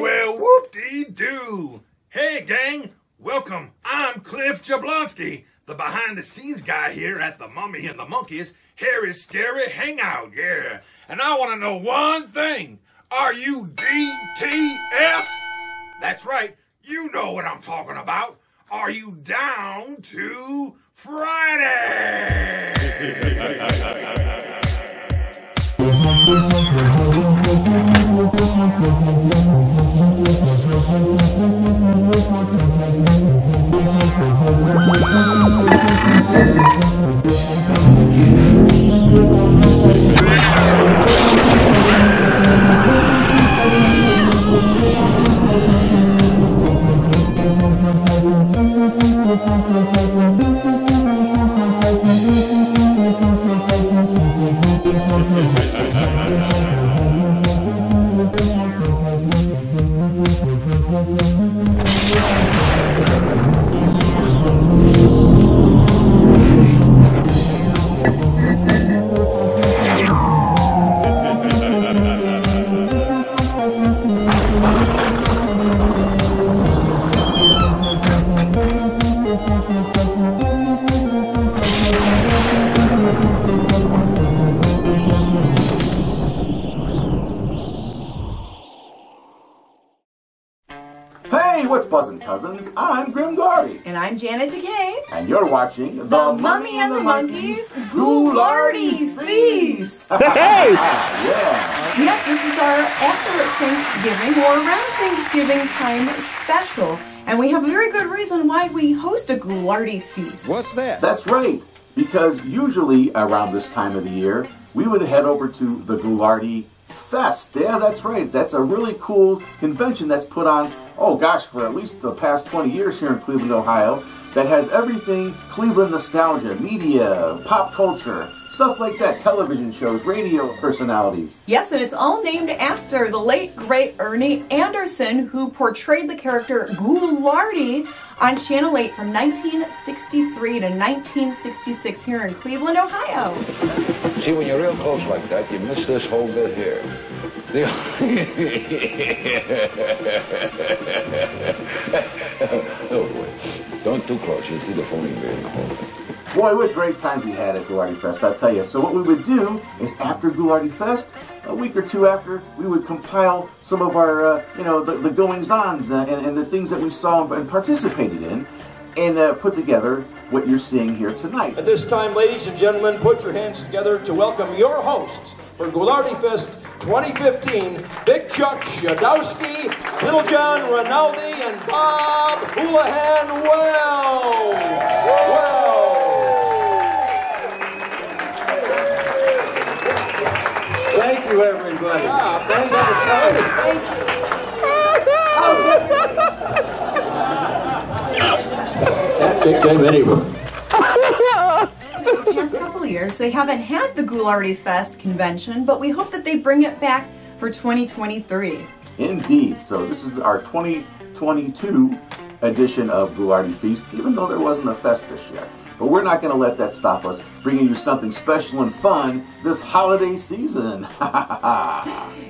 Well, whoop-dee-doo. Hey, gang. Welcome. I'm Cliff Jablonski, the behind-the-scenes guy here at the Mummy and the Monkeys Hairy Scary Hangout, yeah. And I want to know one thing. Are you DTF? That's right. You know what I'm talking about. Are you down to Friday? Hey, what's buzzin', cousins? I'm Grimm Gorri. And I'm Janet Decay. And you're watching The Mummy and the Monkeys Ghoulardi-Feast. Hey! Yeah. Yes, this is our after Thanksgiving or around Thanksgiving time special. And we have a very good reason why we host a Ghoulardi-Feast. What's that? That's right. Because usually around this time of the year, we would head over to the Ghoulardi-Feast. Yeah, that's right. That's a really cool convention that's put on, oh gosh, for at least the past 20 years here in Cleveland, Ohio, that has everything Cleveland nostalgia, media, pop culture, stuff like that, television shows, radio personalities. Yes, and it's all named after the late, great Ernie Anderson, who portrayed the character Ghoulardi on Channel 8 from 1963 to 1966 here in Cleveland, Ohio. See, when you're real close like that, you miss this whole bit here. Oh, boy. Don't too close. You'll see the phony beard in the hole. Boy, what great times we had at Ghoulardi-Feast, I'll tell you. So what we would do is after Ghoulardi-Feast, a week or two after, we would compile some of our, the goings-ons and the things that we saw and participated in, and put together what you're seeing here tonight. At this time, ladies and gentlemen, put your hands together to welcome your hosts for Ghoulardi-Feast 2015, Big Chuck Shadowski, Little John Rinaldi, and Bob Houlihan Wells. Thank you, everybody. Thank you. Can't take them anywhere. The past couple of years, they haven't had the Ghoulardi-Feast convention, but we hope that they bring it back for 2023. Indeed. So this is our 2022 edition of Ghoulardi-Feast, even though there wasn't a fest this year. But we're not going to let that stop us bringing you something special and fun this holiday season.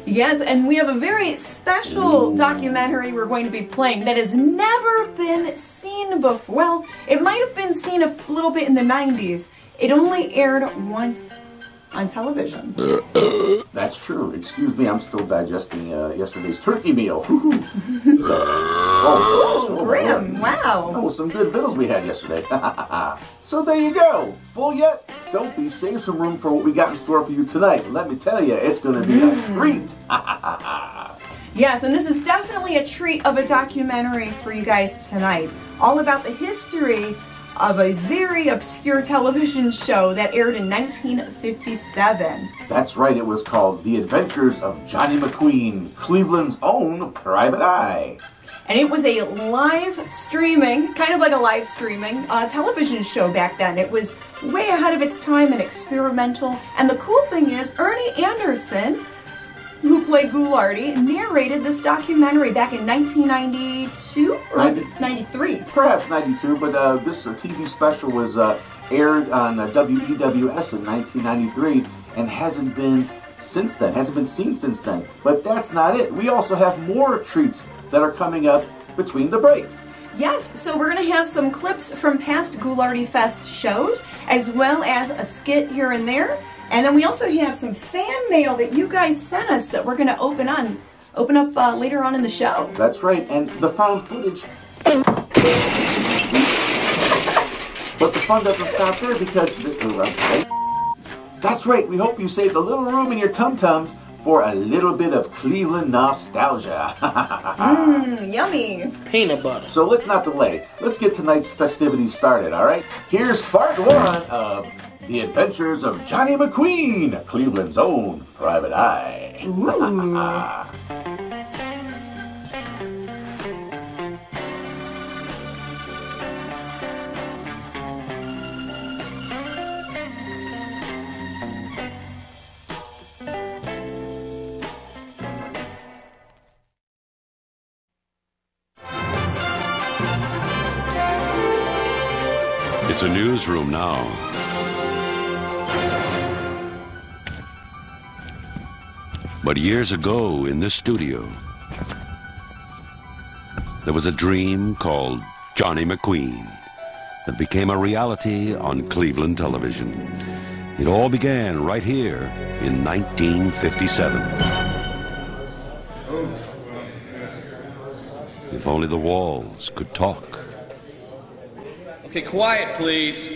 Yes, and we have a very special documentary we're going to be playing that has never been seen before. Well, it might have been seen a little bit in the 90s. It only aired once on television. That's true. Excuse me, I'm still digesting yesterday's turkey meal. Oh, Grimm, wow. Oh, some good vittles we had yesterday. So there you go. Full yet? Don't be. Save some room for what we got in store for you tonight. Let me tell you, it's going to be a treat. Yes, and this is definitely a treat of a documentary for you guys tonight. All about the history of a very obscure television show that aired in 1957. That's right, it was called The Adventures of Johnny McQueen, Cleveland's own Private Eye. And it was a live streaming, kind of like a live streaming television show back then. It was way ahead of its time and experimental. And the cool thing is, Ernie Anderson, who played Ghoulardi, narrated this documentary back in 1992 or 93? Perhaps 92, but this TV special was aired on WEWS in 1993 and hasn't been since then, hasn't been seen since then. But that's not it. We also have more treats that are coming up between the breaks. Yes, so we're going to have some clips from past Ghoulardi-Fest shows, as well as a skit here and there. And then we also have some fan mail that you guys sent us that we're going to open up later on in the show. That's right, and the found footage. But the fun doesn't stop there because... That's right, we hope you saved a little room in your tum-tums for a little bit of Cleveland nostalgia. Yummy. Peanut butter. So let's not delay. Let's get tonight's festivities started, all right? Here's part one of The Adventures of Johnny McQueen, Cleveland's own private eye. Ooh. It's a newsroom now. But years ago in this studio, there was a dream called Johnny McQueen that became a reality on Cleveland television. It all began right here in 1957. If only the walls could talk. Okay, quiet, please.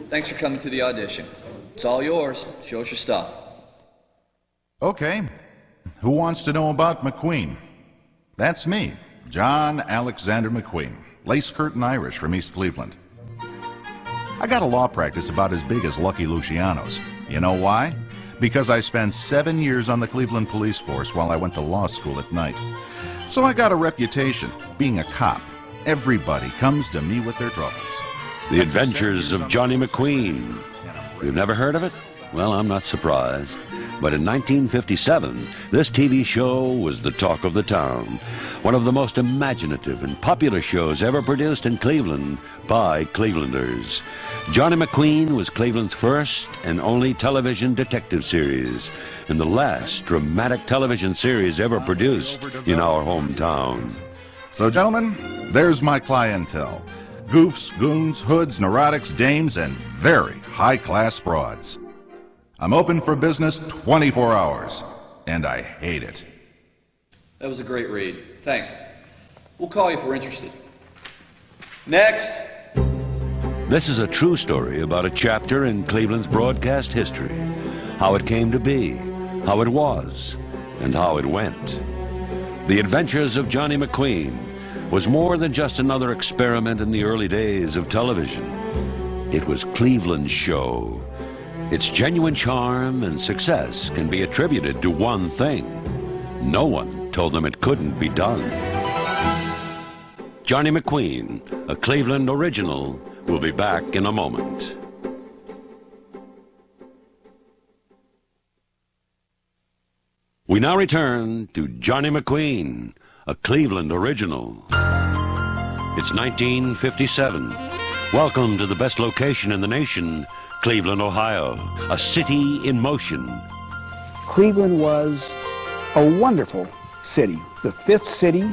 Thanks for coming to the audition. It's all yours. Show us your stuff. Okay. Who wants to know about McQueen? That's me, John Alexander McQueen, lace curtain Irish from East Cleveland. I got a law practice about as big as Lucky Luciano's. You know why? Because I spent 7 years on the Cleveland police force while I went to law school at night. So I got a reputation, being a cop. Everybody comes to me with their troubles. The Adventures of Johnny McQueen. You've never heard of it? Well, I'm not surprised. But in 1957, this TV show was the talk of the town. One of the most imaginative and popular shows ever produced in Cleveland by Clevelanders. Johnny McQueen was Cleveland's first and only television detective series, and the last dramatic television series ever produced in our hometown. So, gentlemen, there's my clientele. Goofs, goons, hoods, neurotics, dames, and very high-class broads. I'm open for business 24 hours, and I hate it. That was a great read. Thanks. We'll call you if we're interested. Next. This is a true story about a chapter in Cleveland's broadcast history. How it came to be, how it was, and how it went. The Adventures of Johnny McQueen was more than just another experiment in the early days of television. It was Cleveland's show. Its genuine charm and success can be attributed to one thing. No one told them it couldn't be done. Johnny McQueen, a Cleveland original, will be back in a moment. We now return to Johnny McQueen, a Cleveland original. It's 1957. Welcome to the best location in the nation, Cleveland, Ohio, a city in motion. Cleveland was a wonderful city. The fifth city,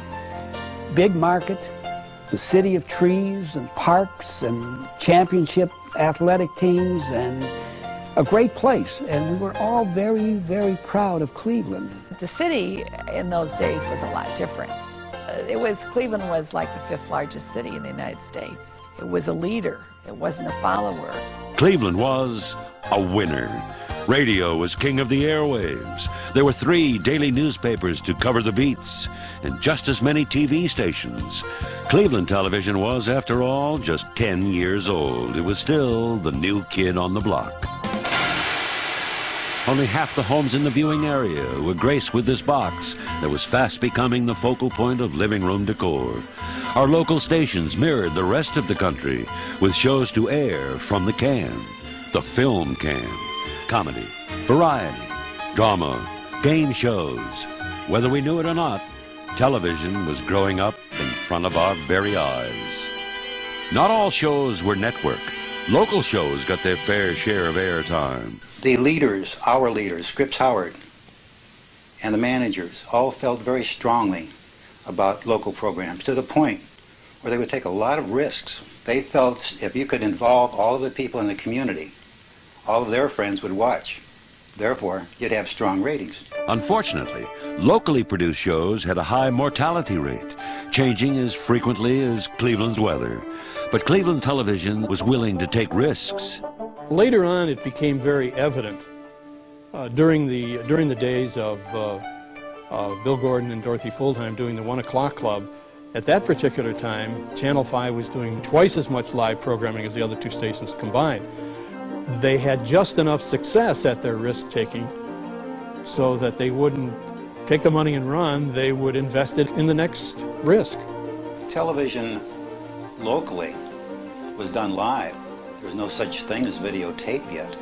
big market, the city of trees and parks and championship athletic teams, and a great place. And we were all very, very proud of Cleveland. The city in those days was a lot different. Cleveland was like the fifth largest city in the United States. It was a leader. It wasn't a follower. Cleveland was a winner. Radio was king of the airwaves. There were 3 daily newspapers to cover the beats, and just as many TV stations. Cleveland television was, after all, just 10 years old. It was still the new kid on the block. Only half the homes in the viewing area were graced with this box that was fast becoming the focal point of living room decor. Our local stations mirrored the rest of the country with shows to air from the can, the film can. Comedy, variety, drama, game shows. Whether we knew it or not, television was growing up in front of our very eyes. Not all shows were network. Local shows got their fair share of airtime. The leaders, our leaders, Scripps Howard, and the managers all felt very strongly about local programs, to the point where they would take a lot of risks. They felt if you could involve all of the people in the community, all of their friends would watch. Therefore, you'd have strong ratings. Unfortunately, locally produced shows had a high mortality rate, changing as frequently as Cleveland's weather. But Cleveland television was willing to take risks. Later on, it became very evident during the days of Bill Gordon and Dorothy Fuldheim doing the 1 o'clock club. At that particular time, Channel 5 was doing twice as much live programming as the other two stations combined. They had just enough success at their risk-taking so that they wouldn't take the money and run. They would invest it in the next risk. Television locally was done live. There was no such thing as videotape yet.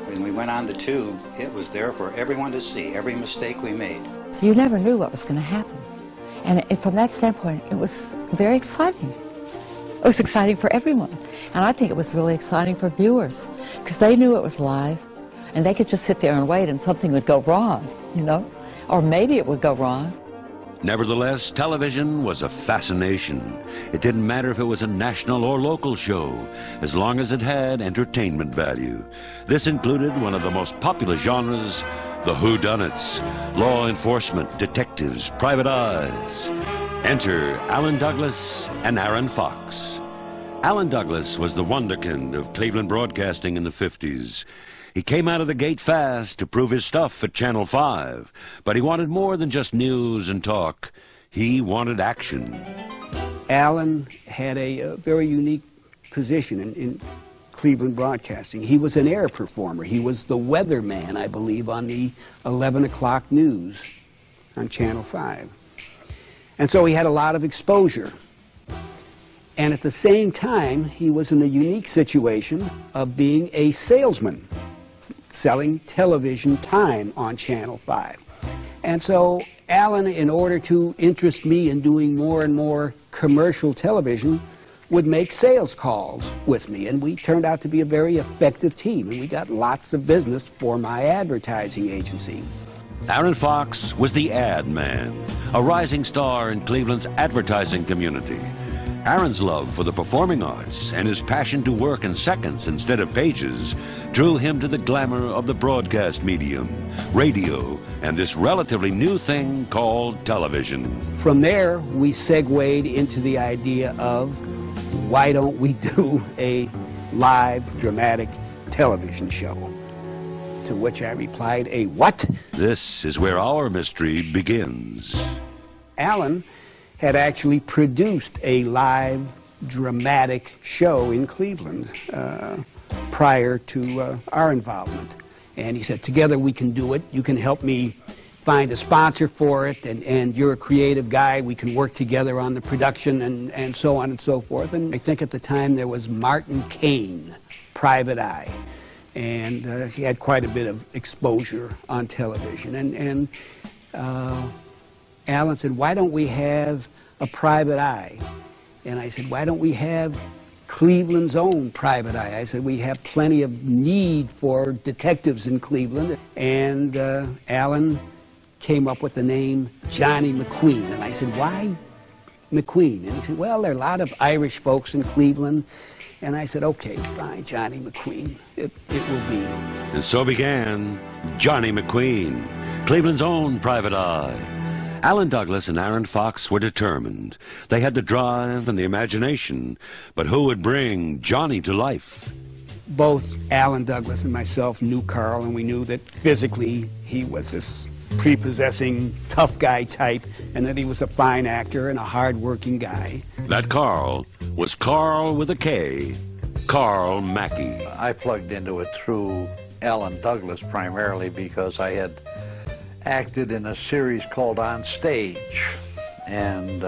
When we went on the tube, it was there for everyone to see, every mistake we made. So you never knew what was going to happen. And from that standpoint, it was very exciting. It was exciting for everyone. And I think it was really exciting for viewers, because they knew it was live, and they could just sit there and wait and something would go wrong, you know? Or maybe it would go wrong. Nevertheless, television was a fascination. It didn't matter if it was a national or local show, as long as it had entertainment value. This included one of the most popular genres, the whodunits, law enforcement, detectives, private eyes. Enter Alan Douglas and Aaron Fox. Alan Douglas was the wunderkind of Cleveland broadcasting in the 50s. He came out of the gate fast to prove his stuff at Channel 5, but he wanted more than just news and talk. He wanted action. Alan had a very unique position in Cleveland broadcasting. He was an air performer. He was the weatherman, I believe, on the 11 o'clock news on Channel 5. And so he had a lot of exposure. And at the same time, he was in the unique situation of being a salesman, selling television time on Channel 5. And so Alan, in order to interest me in doing more and more commercial television, would make sales calls with me, and we turned out to be a very effective team, and we got lots of business for my advertising agency. Aaron Fox was the ad man, a rising star in Cleveland's advertising community. Aaron's love for the performing arts and his passion to work in seconds instead of pages drew him to the glamour of the broadcast medium, radio, and this relatively new thing called television. From there, we segued into the idea of, why don't we do a live dramatic television show? To which I replied, a what? This is where our mystery begins. Alan had actually produced a live dramatic show in Cleveland prior to our involvement. And he said, together we can do it. You can help me find a sponsor for it, and you're a creative guy. We can work together on the production and so on and so forth. And I think at the time there was Martin Caine, Private Eye. And he had quite a bit of exposure on television. And Alan said, why don't we have a Private Eye? And I said, why don't we have Cleveland's own Private Eye? I said, we have plenty of need for detectives in Cleveland. And Alan came up with the name Johnny McQueen. And I said, why McQueen? And he said, well, there are a lot of Irish folks in Cleveland. And I said, okay, fine, Johnny McQueen. It will be. And so began Johnny McQueen, Cleveland's own Private Eye. Alan Douglas and Aaron Fox were determined. They had the drive and the imagination, but who would bring Johnny to life? Both Alan Douglas and myself knew Carl, and we knew that physically he was this prepossessing, tough guy type, and that he was a fine actor and a hard-working guy. That Carl was Carl with a K, Carl Mackey. I plugged into it through Alan Douglas primarily because I had acted in a series called On Stage, and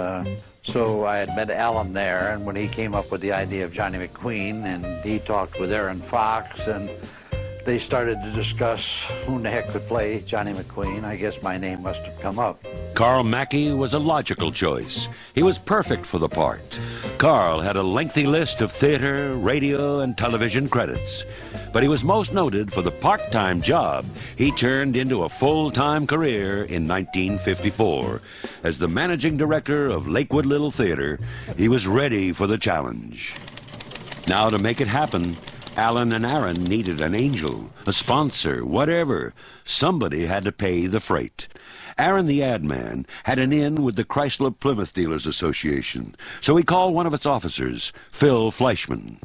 so I had met Alan there, and when he came up with the idea of Johnny McQueen, and he talked with Aaron Fox, and they started to discuss who in the heck could play Johnny McQueen, I guess my name must have come up. Carl Mackey was a logical choice. He was perfect for the part. Carl had a lengthy list of theater, radio, and television credits. But he was most noted for the part-time job he turned into a full-time career in 1954. As the managing director of Lakewood Little Theater, he was ready for the challenge. Now, to make it happen, Alan and Aaron needed an angel, a sponsor, whatever. Somebody had to pay the freight. Aaron, the ad man, had an in with the Chrysler Plymouth Dealers Association, so he called one of its officers, Phil Fleischman.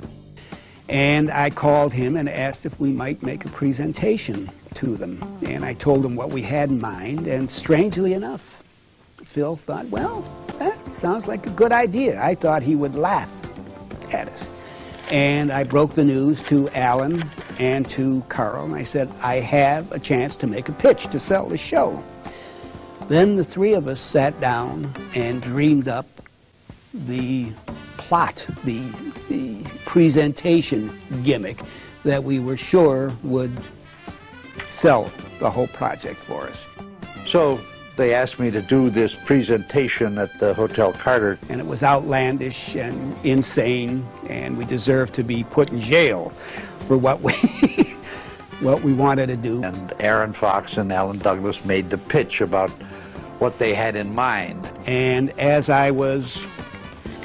And I called him and asked if we might make a presentation to them. And I told him what we had in mind, and strangely enough, Phil thought, well, that sounds like a good idea. I thought he would laugh at us. And I broke the news to Alan and to Carl, and I said, I have a chance to make a pitch to sell the show. Then the three of us sat down and dreamed up the plot, the presentation gimmick that we were sure would sell the whole project for us. So they asked me to do this presentation at the Hotel Carter. And it was outlandish and insane, and we deserved to be put in jail for what we wanted to do. And Aaron Fox and Alan Douglas made the pitch about what they had in mind. And as I was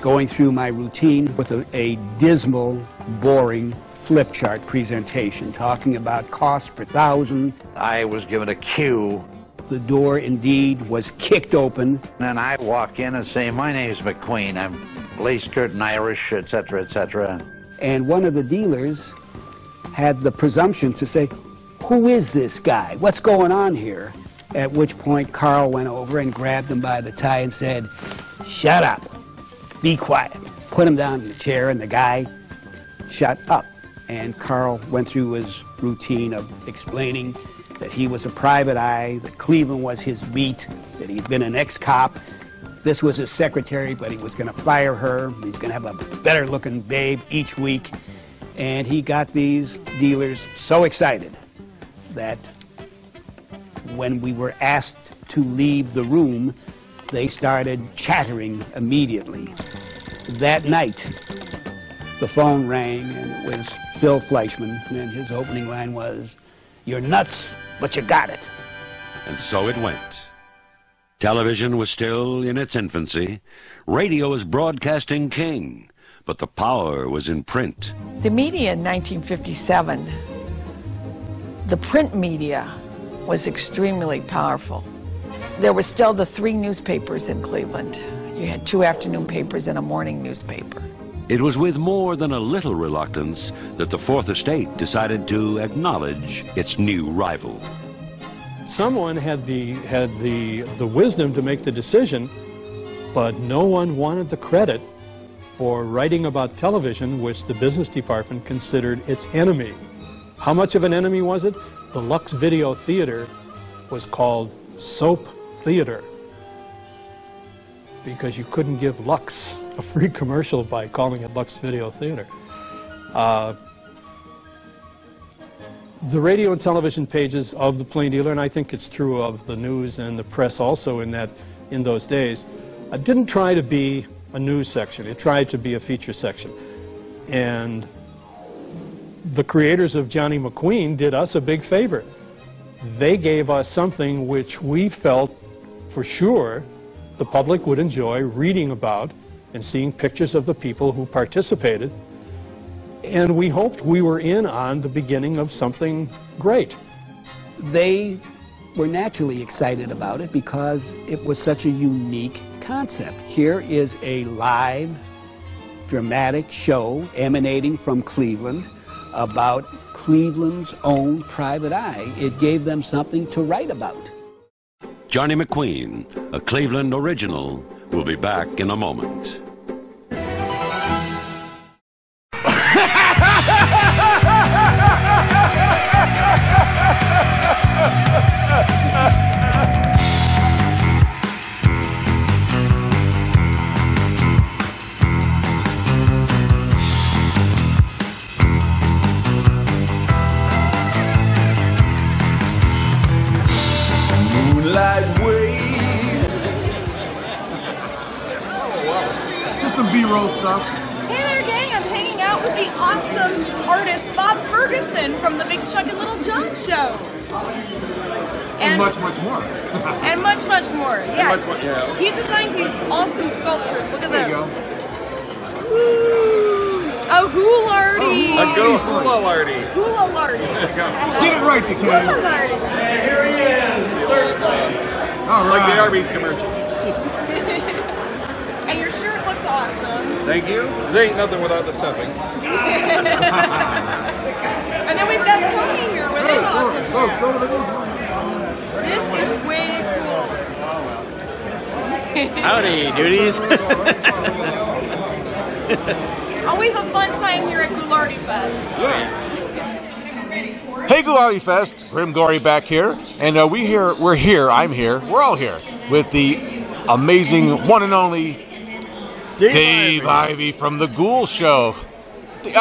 going through my routine with a dismal, boring flip chart presentation talking about cost per thousand, I was given a cue. The door indeed was kicked open. And I walk in and say, my name's McQueen. I'm lace curtain Irish, etc., etc. And one of the dealers had the presumption to say, who is this guy? What's going on here? At which point Carl went over and grabbed him by the tie and said, shut up, be quiet. Put him down in the chair, and the guy shut up. And Carl went through his routine of explaining that he was a private eye, that Cleveland was his beat, that he'd been an ex-cop. This was his secretary, but he was going to fire her. He's going to have a better-looking babe each week. And he got these dealers so excited that when we were asked to leave the room, they started chattering immediately. That night, the phone rang, and it was Phil Fleischman, and his opening line was, "You're nuts, but you got it." And so it went. Television was still in its infancy. Radio was broadcasting king, but the power was in print. The media in 1957, the print media was extremely powerful. There were still the 3 newspapers in Cleveland. You had 2 afternoon papers and a morning newspaper. It was with more than a little reluctance that the Fourth Estate decided to acknowledge its new rival. Someone had the wisdom to make the decision, but no one wanted the credit for writing about television, which the business department considered its enemy. How much of an enemy was it? The Lux Video Theater was called Soap Theater because you couldn't give Lux a free commercial by calling it Lux Video Theater. The radio and television pages of the Plain Dealer, and I think it's true of the news and the press also in those days, didn't try to be a news section. It tried to be a feature section. And the creators of Johnny McQueen did us a big favor. They gave us something which we felt for sure the public would enjoy reading about and seeing pictures of the people who participated. And we hoped we were in on the beginning of something great. They were naturally excited about it because it was such a unique concept. Here is a live, dramatic show emanating from Cleveland about Cleveland's own private eye. It gave them something to write about. Johnny McQueen, a Cleveland original, will be back in a moment. from the Big Chuck and Little John show. And much, much more. And much, much more. Yeah. And much, yeah. He designs these awesome sculptures. Look at There this. you go. Woo! A Ghoulardi. A Ghoulardi. Ghoulardi. Get it right, Decay. Ghoulardi. Here he is. All right. Like the Arby's commercial. And your shirt looks awesome. Thank you. There ain't nothing without the stuffing. And then we've got Tony here with his awesome shirt. This is way cool. Howdy, duties. Always a fun time here at Ghoulardi-Feast. Hey, Ghoulardi-Feast, Grimm Gorri back here, and I'm here, we're all here with the amazing one and only Dave Ivey from the Ghoul Show.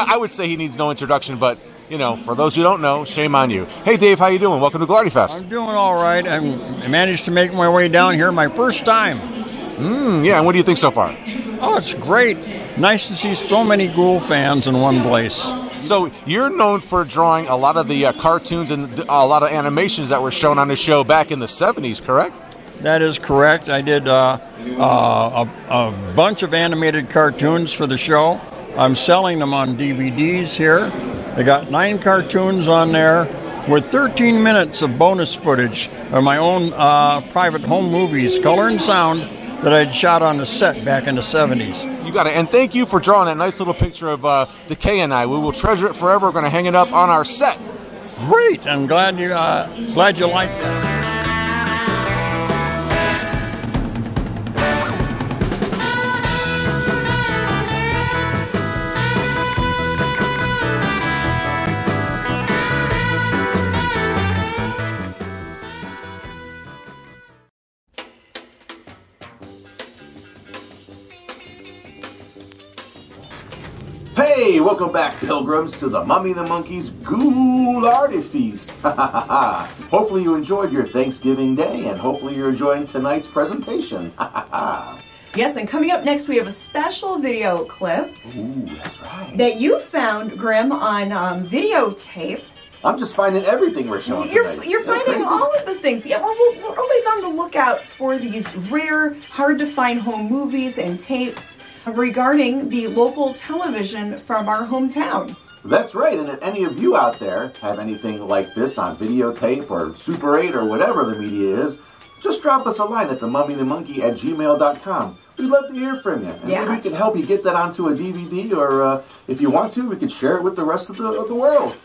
I would say he needs no introduction, but you know, for those who don't know, shame on you. Hey, Dave, how you doing? Welcome to Ghoulardi-Feast. I'm doing all right. I managed to make my way down here my first time. Yeah, and what do you think so far? Oh, it's great. Nice to see so many Ghoul fans in one place. So you're known for drawing a lot of the cartoons and a lot of animations that were shown on the show back in the 70s, correct? That is correct. I did a bunch of animated cartoons for the show. I'm selling them on DVDs here. I got 9 cartoons on there with 13 minutes of bonus footage of my own private home movies, color and sound, that I'd shot on the set back in the 70s. You got it. And thank you for drawing that nice little picture of Decay and I. We will treasure it forever. We're going to hang it up on our set. Great. I'm glad you like that. Hey, welcome back, pilgrims, to the Mummy and the Monkeys Ghoulardi-Feast. Hopefully you enjoyed your Thanksgiving Day, and hopefully you're enjoying tonight's presentation. Yes, and coming up next, we have a special video clip. Ooh, that's right. That you found, Grimm, on videotape. I'm just finding everything we're showing tonight. You're finding all of the things. Yeah, we're always on the lookout for these rare, hard-to-find home movies and tapes regarding the local television from our hometown. That's right, and if any of you out there have anything like this on videotape or Super 8 or whatever the media is, just drop us a line at themummyandthemonkey@gmail.com. We'd love to hear from you. And maybe we can help you get that onto a DVD, or if you want to, we could share it with the rest of the world.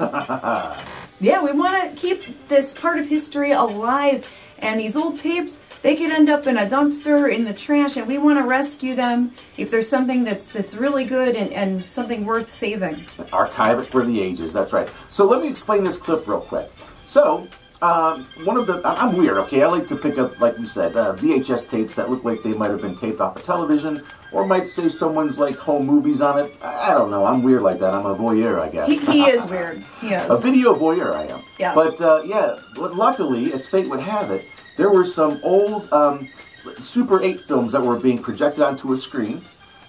Yeah, we want to keep this part of history alive, and these old tapes, they could end up in a dumpster, in the trash, and we want to rescue them if there's something that's really good and something worth saving. Archive it for the ages, that's right. So let me explain this clip real quick. So, I'm weird, okay? I like to pick up, like you said, VHS tapes that look like they might have been taped off a television, or might say someone's like home movies on it. I don't know, I'm weird like that. I'm a voyeur, I guess. He is weird, he is. A video voyeur, I am. Yeah. But, luckily, as fate would have it, there were some old Super 8 films that were being projected onto a screen,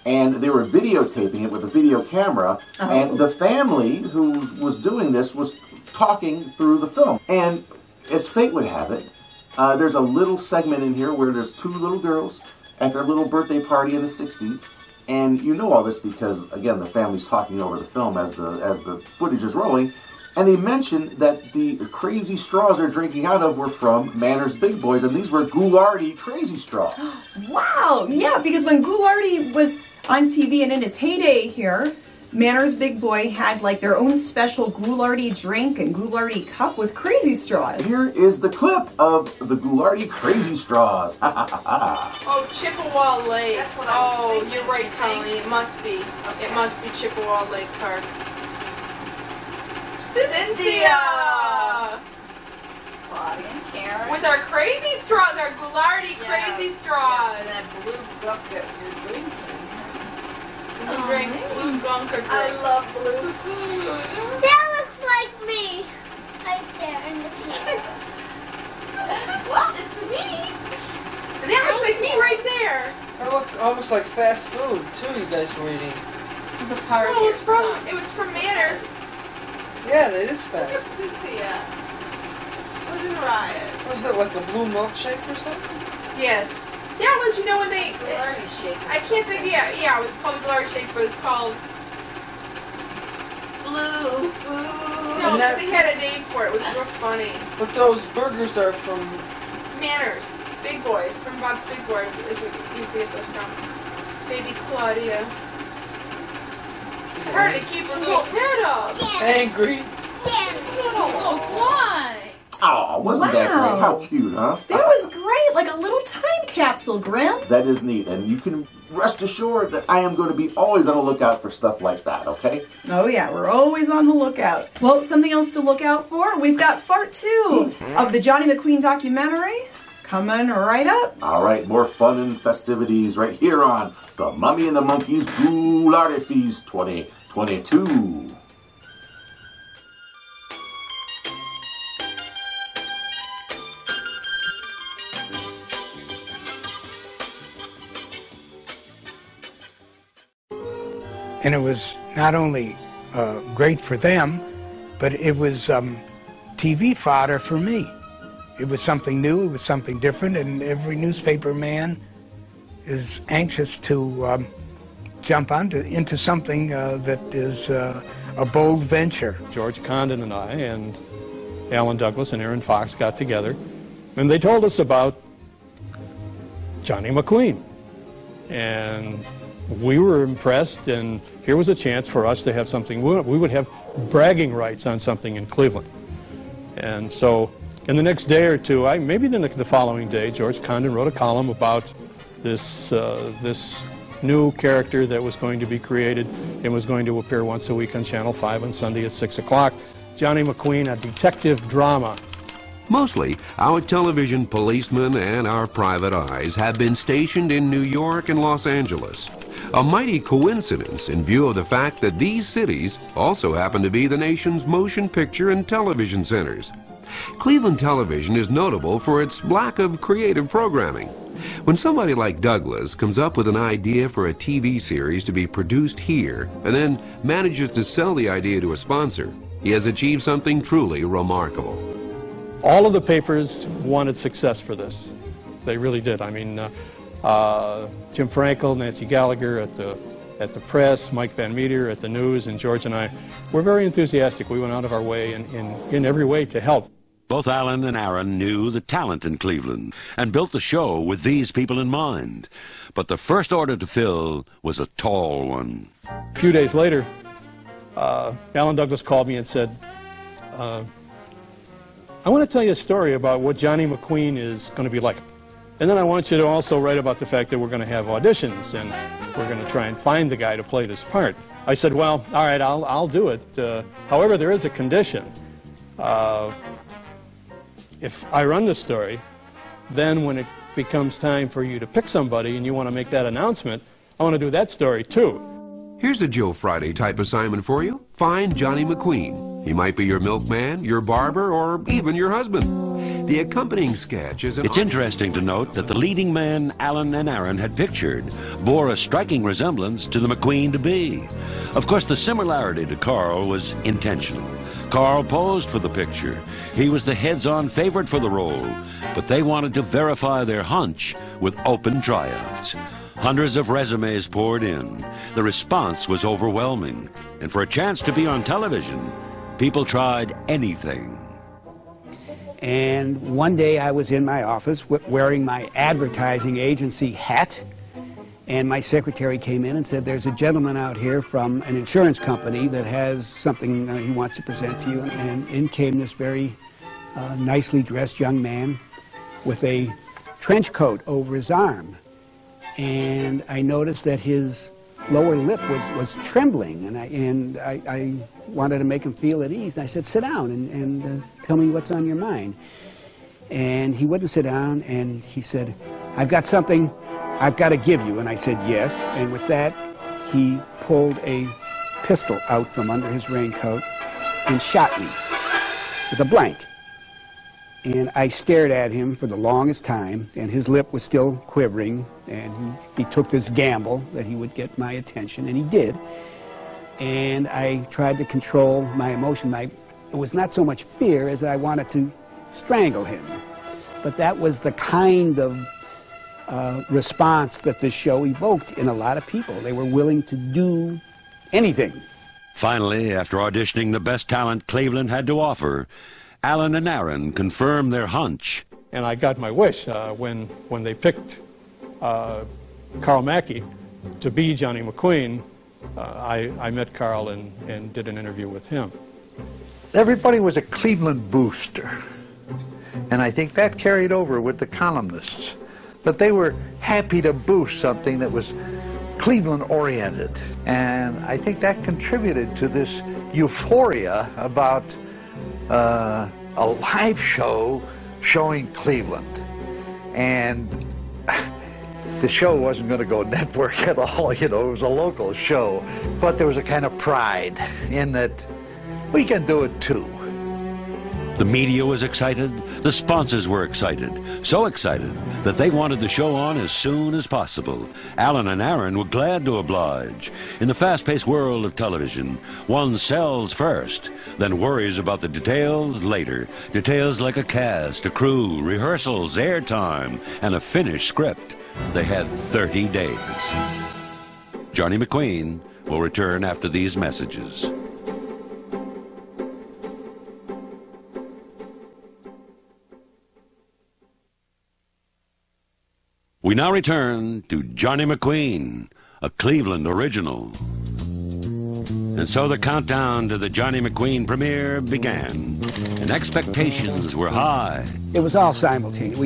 and they were videotaping it with a video camera, and the family who was doing this was talking through the film. And as fate would have it, there's a little segment in here where there's 2 little girls at their little birthday party in the 60s, and you know all this because, again, the family's talking over the film as the footage is rolling. And they mentioned that the crazy straws they're drinking out of were from Manners Big Boys, and these were Ghoulardi crazy straws. Wow, yeah, because when Ghoulardi was on TV and in his heyday here, Manners Big Boy had like their own special Ghoulardi drink and Ghoulardi cup with crazy straws. Here is the clip of the Ghoulardi crazy straws. Oh, Chippewa Lake. That's what I was thinking. You're right, Colleen. It must be. Okay. It must be Chippewa Lake Park. Cynthia! Claudia and Karen. With our crazy straws, our Ghoulardi crazy straws. And that blue gunk that you're drinking. You drink blue gunk or drink? I love blue. That looks like me. Right there in the picture. Well, it's me. And that looks like me right there. That looked almost like fast food, too, you guys were eating. It was a part of it was from Manners. Yeah, it is fast. Cynthia. What did riot? Was it like a blue milkshake or something? Yes. Yeah, it was, you know, when they... Ghoulardi-Shake. I can't think, yeah, it was called Ghoulardi-Shake, but it was called... Blue Food. No, they had a name for it. It was real funny. But those burgers are from... Manners. Big Boys. From Bob's Big Boy is what you used to get those from. Baby Claudia. It's hard to keep her little head up. Angry. So sly. Oh, wasn't that Wow. great? How cute, huh? That was great, like a little time capsule, Grimm. That is neat, and you can rest assured that I am going to be always on the lookout for stuff like that, okay? Oh yeah, we're always on the lookout. Well, something else to look out for, we've got part 2 of the Johnny McQueen documentary coming right up. All right, more fun and festivities right here on The Mummy and the Monkeys Ghoulardi-Feast 2022. And it was not only great for them, but it was TV fodder for me. It was something new, it was something different, and every newspaper man is anxious to jump into something that is a bold venture. George Condon and I and Alan Douglas and Aaron Fox got together, and they told us about Johnny McQueen. And we were impressed, and here was a chance for us to have something. We would have bragging rights on something in Cleveland. And so in the next day or two, maybe the following day, George Condon wrote a column about this new character that was going to be created and was going to appear once a week on Channel 5 on Sunday at 6 o'clock. Johnny McQueen, a detective drama. Mostly, our television policemen and our private eyes have been stationed in New York and Los Angeles. A mighty coincidence in view of the fact that these cities also happen to be the nation's motion picture and television centers. Cleveland television is notable for its lack of creative programming. When somebody like Douglas comes up with an idea for a TV series to be produced here and then manages to sell the idea to a sponsor, he has achieved something truly remarkable. All of the papers wanted success for this. They really did. I mean, Jim Frankel, Nancy Gallagher at the press, Mike Van Meter at the news, and George and I were very enthusiastic. We went out of our way in every way to help. Both Alan and Aaron knew the talent in Cleveland and built the show with these people in mind. But the first order to fill was a tall one. A few days later, Alan Douglas called me and said, I want to tell you a story about what Johnny McQueen is going to be like. And then I want you to also write about the fact that we're going to have auditions and we're going to try and find the guy to play this part. I said, well, all right, I'll do it. However, there is a condition. If I run the story, then when it becomes time for you to pick somebody and you want to make that announcement, I want to do that story too. Here's a Joe Friday type assignment for you. Find Johnny McQueen. He might be your milkman, your barber, or even your husband. The accompanying sketch is It's interesting to note that the leading man Alan and Aaron had pictured bore a striking resemblance to the McQueen-to-be. Of course, the similarity to Carl was intentional. Carl posed for the picture. He was the heads-on favorite for the role, but they wanted to verify their hunch with open tryouts. Hundreds of resumes poured in. The response was overwhelming. And for a chance to be on television, people tried anything. And one day I was in my office wearing my advertising agency hat, and my secretary came in and said, there's a gentleman out here from an insurance company that has something he wants to present to you. And in came this very nicely dressed young man with a trench coat over his arm. And I noticed that his lower lip was trembling, and I wanted to make him feel at ease. And I said, sit down and tell me what's on your mind. And he wouldn't sit down, and he said, I've got something I've got to give you. And I said, yes. And with that, he pulled a pistol out from under his raincoat and shot me with a blank. And I stared at him for the longest time, and his lip was still quivering, and he took this gamble that he would get my attention, and he did. and I tried to control my emotion. It was not so much fear as I wanted to strangle him. But that was the kind of response that this show evoked in a lot of people. They were willing to do anything. Finally, after auditioning the best talent Cleveland had to offer, Alan and Aaron confirmed their hunch. And I got my wish when they picked Carl Mackey to be Johnny McQueen. I met Carl and did an interview with him. Everybody was a Cleveland booster, and I think that carried over with the columnists. But they were happy to boost something that was Cleveland-oriented, and I think that contributed to this euphoria about a live show showing Cleveland. And the show wasn't going to go network at all, you know, it was a local show. But there was a kind of pride in that we can do it too. The media was excited, the sponsors were excited, so excited that they wanted the show on as soon as possible. Alan and Aaron were glad to oblige. In the fast-paced world of television, one sells first, then worries about the details later. Details like a cast, a crew, rehearsals, airtime, and a finished script. They had 30 days. Johnny McQueen will return after these messages. We now return to Johnny McQueen, a Cleveland original. And so the countdown to the Johnny McQueen premiere began, and expectations were high. It was all simultaneous.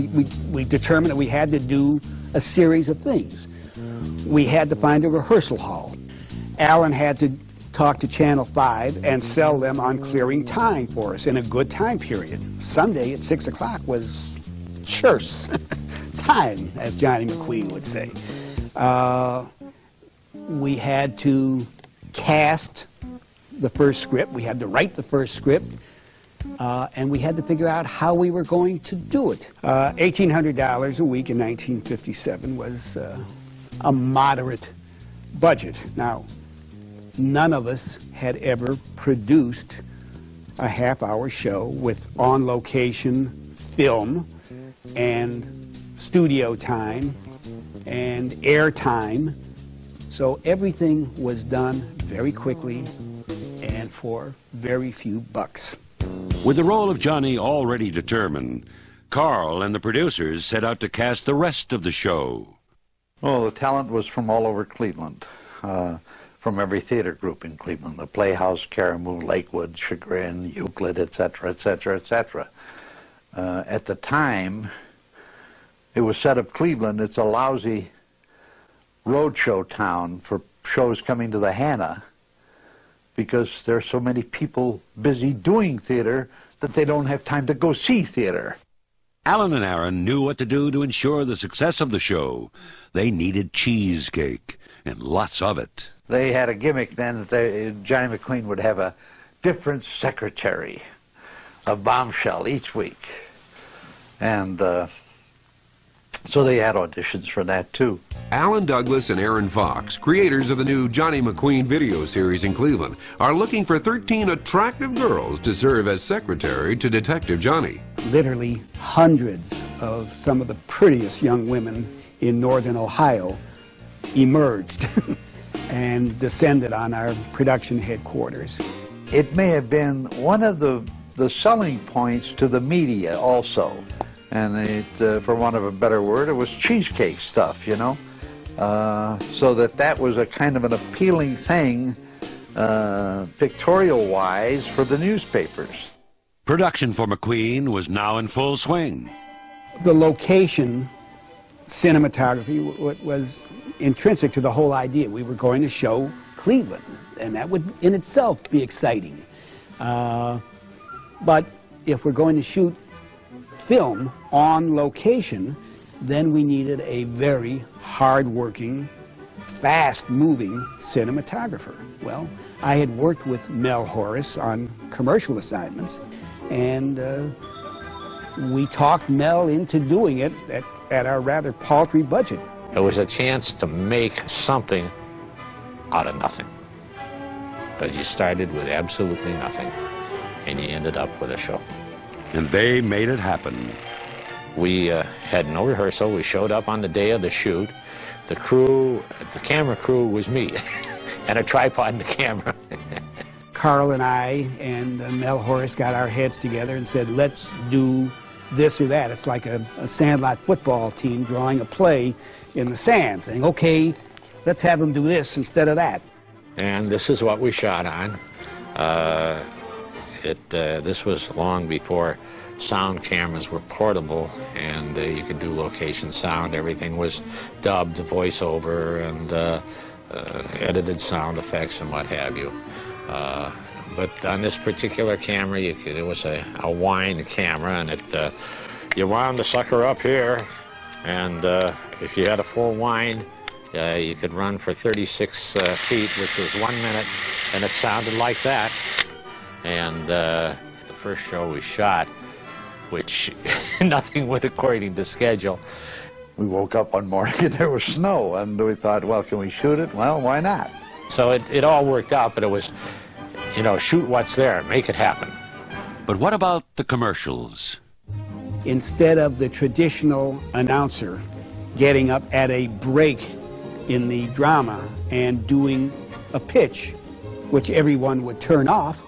We determined that we had to do a series of things. We had to find a rehearsal hall. Alan had to talk to Channel 5 and sell them on clearing time for us in a good time period. Sunday at 6 o'clock was church time, as Johnny McQueen would say. We had to cast the first script. We had to write the first script. And we had to figure out how we were going to do it. $1,800 a week in 1957 was a moderate budget. Now, none of us had ever produced a half-hour show with on-location film and studio time and air time. So everything was done very quickly and for very few bucks. With the role of Johnny already determined, Carl and the producers set out to cast the rest of the show. Oh, the talent was from all over Cleveland, from every theater group in Cleveland, the Playhouse, Caramoo, Lakewood, Chagrin, Euclid, etc., etc., etc. At the time, it was said of Cleveland, it's a lousy roadshow town for shows coming to the Hannah, because there are so many people busy doing theater that they don't have time to go see theater. Alan and Aaron knew what to do to ensure the success of the show. They needed cheesecake, and lots of it. They had a gimmick then that Johnny McQueen would have a different secretary, a bombshell each week. And so they had auditions for that too. Alan Douglas and Aaron Fox, creators of the new Johnny McQueen video series in Cleveland, are looking for 13 attractive girls to serve as secretary to Detective Johnny. Literally hundreds of some of the prettiest young women in northern Ohio emerged and descended on our production headquarters. It may have been one of the selling points to the media also. And it, for want of a better word, it was cheesecake stuff, you know. So that was a kind of an appealing thing, pictorial-wise, for the newspapers. Production for McQueen was now in full swing. The location cinematography was intrinsic to the whole idea. We were going to show Cleveland, and that would in itself be exciting. But if we're going to shoot film on location, then we needed a very hard-working, fast-moving cinematographer. Well, I had worked with Mel Horace on commercial assignments, and we talked Mel into doing it at our rather paltry budget. It was a chance to make something out of nothing. Because you started with absolutely nothing, and you ended up with a show. And they made it happen. We had no rehearsal. We showed up on the day of the shoot. The crew, the camera crew was me, and a tripod and a camera. Carl and I and Mel Horace got our heads together and said, let's do this or that. It's like a sandlot football team drawing a play in the sand, saying, okay, let's have them do this instead of that. And this is what we shot on. This was long before sound cameras were portable, and you could do location sound. Everything was dubbed, voiceover, and edited sound effects and what have you. But on this particular camera, it was a wind camera, and you wound the sucker up here, and if you had a full wind, you could run for 36 feet, which was 1 minute, and it sounded like that. And the first show we shot, which nothing went according to schedule. We woke up one morning and there was snow, and we thought, well, can we shoot it? Well, why not? So it all worked out, but it was, you know, shoot what's there, make it happen. But what about the commercials? Instead of the traditional announcer getting up at a break in the drama and doing a pitch, which everyone would turn off,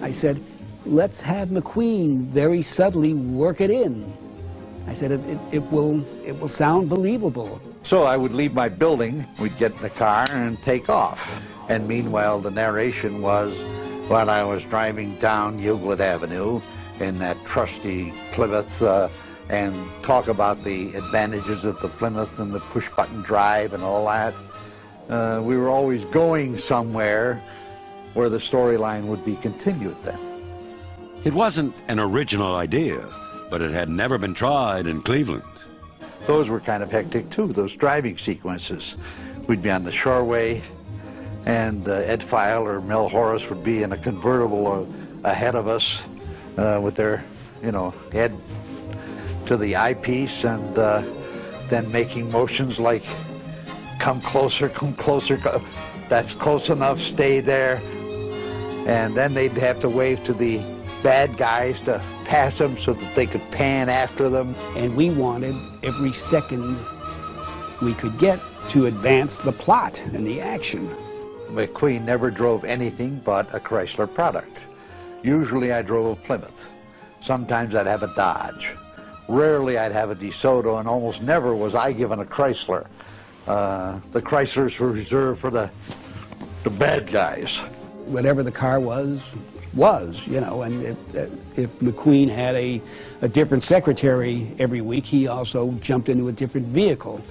I said, let's have McQueen very subtly work it in. I said, it will sound believable. So I would leave my building, we'd get in the car and take off. And meanwhile, the narration was while I was driving down Euclid Avenue in that trusty Plymouth and talk about the advantages of the Plymouth and the push-button drive and all that. We were always going somewhere where the storyline would be continued then. It wasn't an original idea, but it had never been tried in Cleveland. Those were kind of hectic too, those driving sequences. We'd be on the Shoreway, and Ed File or Mel Horace would be in a convertible ahead of us with their, you know, head to the eyepiece, and then making motions like, come closer, that's close enough, stay there. And then they'd have to wave to the bad guys to pass them so that they could pan after them. And we wanted every second we could get to advance the plot and the action. McQueen never drove anything but a Chrysler product. Usually I drove a Plymouth. Sometimes I'd have a Dodge. Rarely I'd have a DeSoto, and almost never was I given a Chrysler. The Chryslers were reserved for the bad guys. Whatever the car was, you know, and if McQueen had a different secretary every week, he also jumped into a different vehicle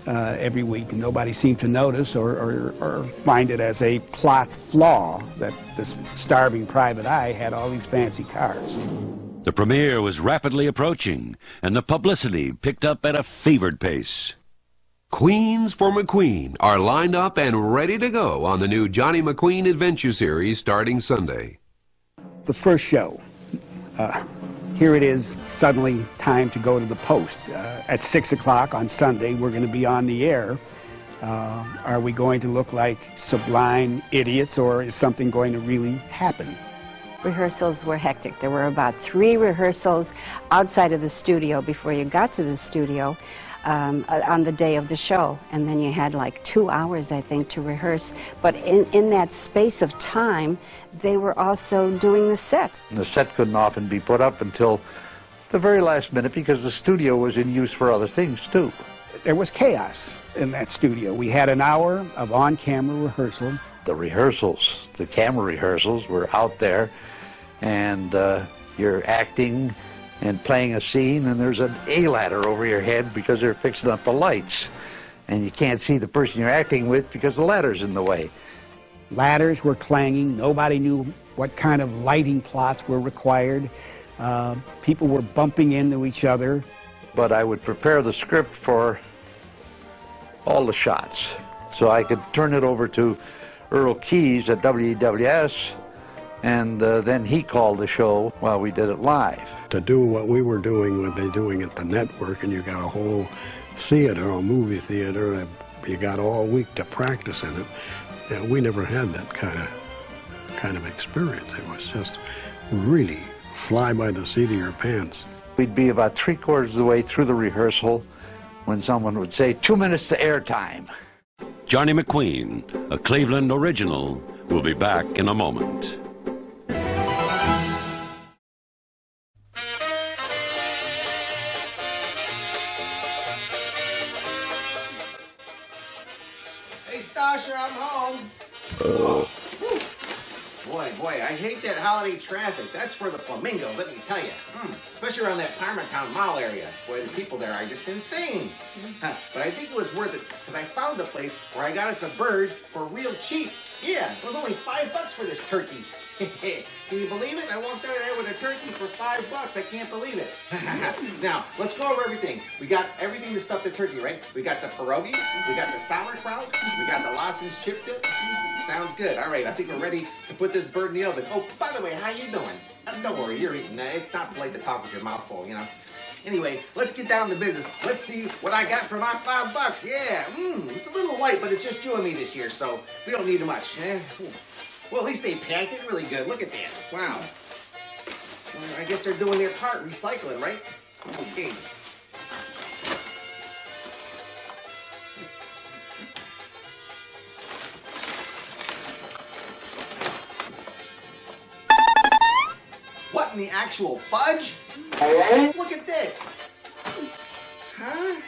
every week. Nobody seemed to notice or find it as a plot flaw that this starving private eye had all these fancy cars. The premiere was rapidly approaching, and the publicity picked up at a fevered pace. Queens for McQueen are lined up and ready to go on the new Johnny McQueen Adventure Series starting Sunday. The first show, here it is, suddenly time to go to the post. At 6 o'clock on Sunday, we're going to be on the air. Are we going to look like sublime idiots, or is something going to really happen? Rehearsals were hectic. There were about 3 rehearsals outside of the studio before you got to the studio. On the day of the show, and then you had like 2 hours, I think, to rehearse. But in that space of time, they were also doing the set. And the set couldn't often be put up until the very last minute because the studio was in use for other things too. There was chaos in that studio. We had an hour of on-camera rehearsal. The rehearsals, the camera rehearsals, were out there, and you're acting and playing a scene, and there's an A-ladder over your head because they're fixing up the lights. And you can't see the person you're acting with because the ladder's in the way. Ladders were clanging. Nobody knew what kind of lighting plots were required. People were bumping into each other. But I would prepare the script for all the shots. So I could turn it over to Earl Keyes at WEWS, and then he called the show while we did it live. To do what we were doing, what they're doing at the network, and you got a whole theater, a movie theater, and you got all week to practice in it. And we never had that kind of kind of experience. It was just really fly by the seat of your pants. We'd be about 3/4 of the way through the rehearsal when someone would say, 2 minutes to airtime. Johnny McQueen, a Cleveland original, will be back in a moment. Hey, Stasha, I'm home. Boy, I hate that holiday traffic. That's for the flamingos, let me tell you. Especially around that Parmatown Mall area. Boy, the people there are just insane. But I think it was worth it because I found a place where I got us a bird for real cheap. Yeah, it was only $5 for this turkey. Can you believe it? I walked out there with a turkey for $5. I can't believe it. Now, let's go over everything. We got everything to stuff the turkey, right? We got the pierogies, we got the sauerkraut, we got the lozenge chip dip. Sounds good. All right, I think we're ready to put this bird in the oven. Oh, by the way, how you doing? Don't worry, you're eating. It's not polite to talk with your mouth full, you know. Anyway, let's get down to business. Let's see what I got for my $5. Yeah, it's a little light, but it's just you and me this year, so we don't need much. Well, at least they packed it really good. Look at that. Wow. Well, I guess they're doing their part, recycling, right? Okay. What in the actual fudge? Look at this. Huh?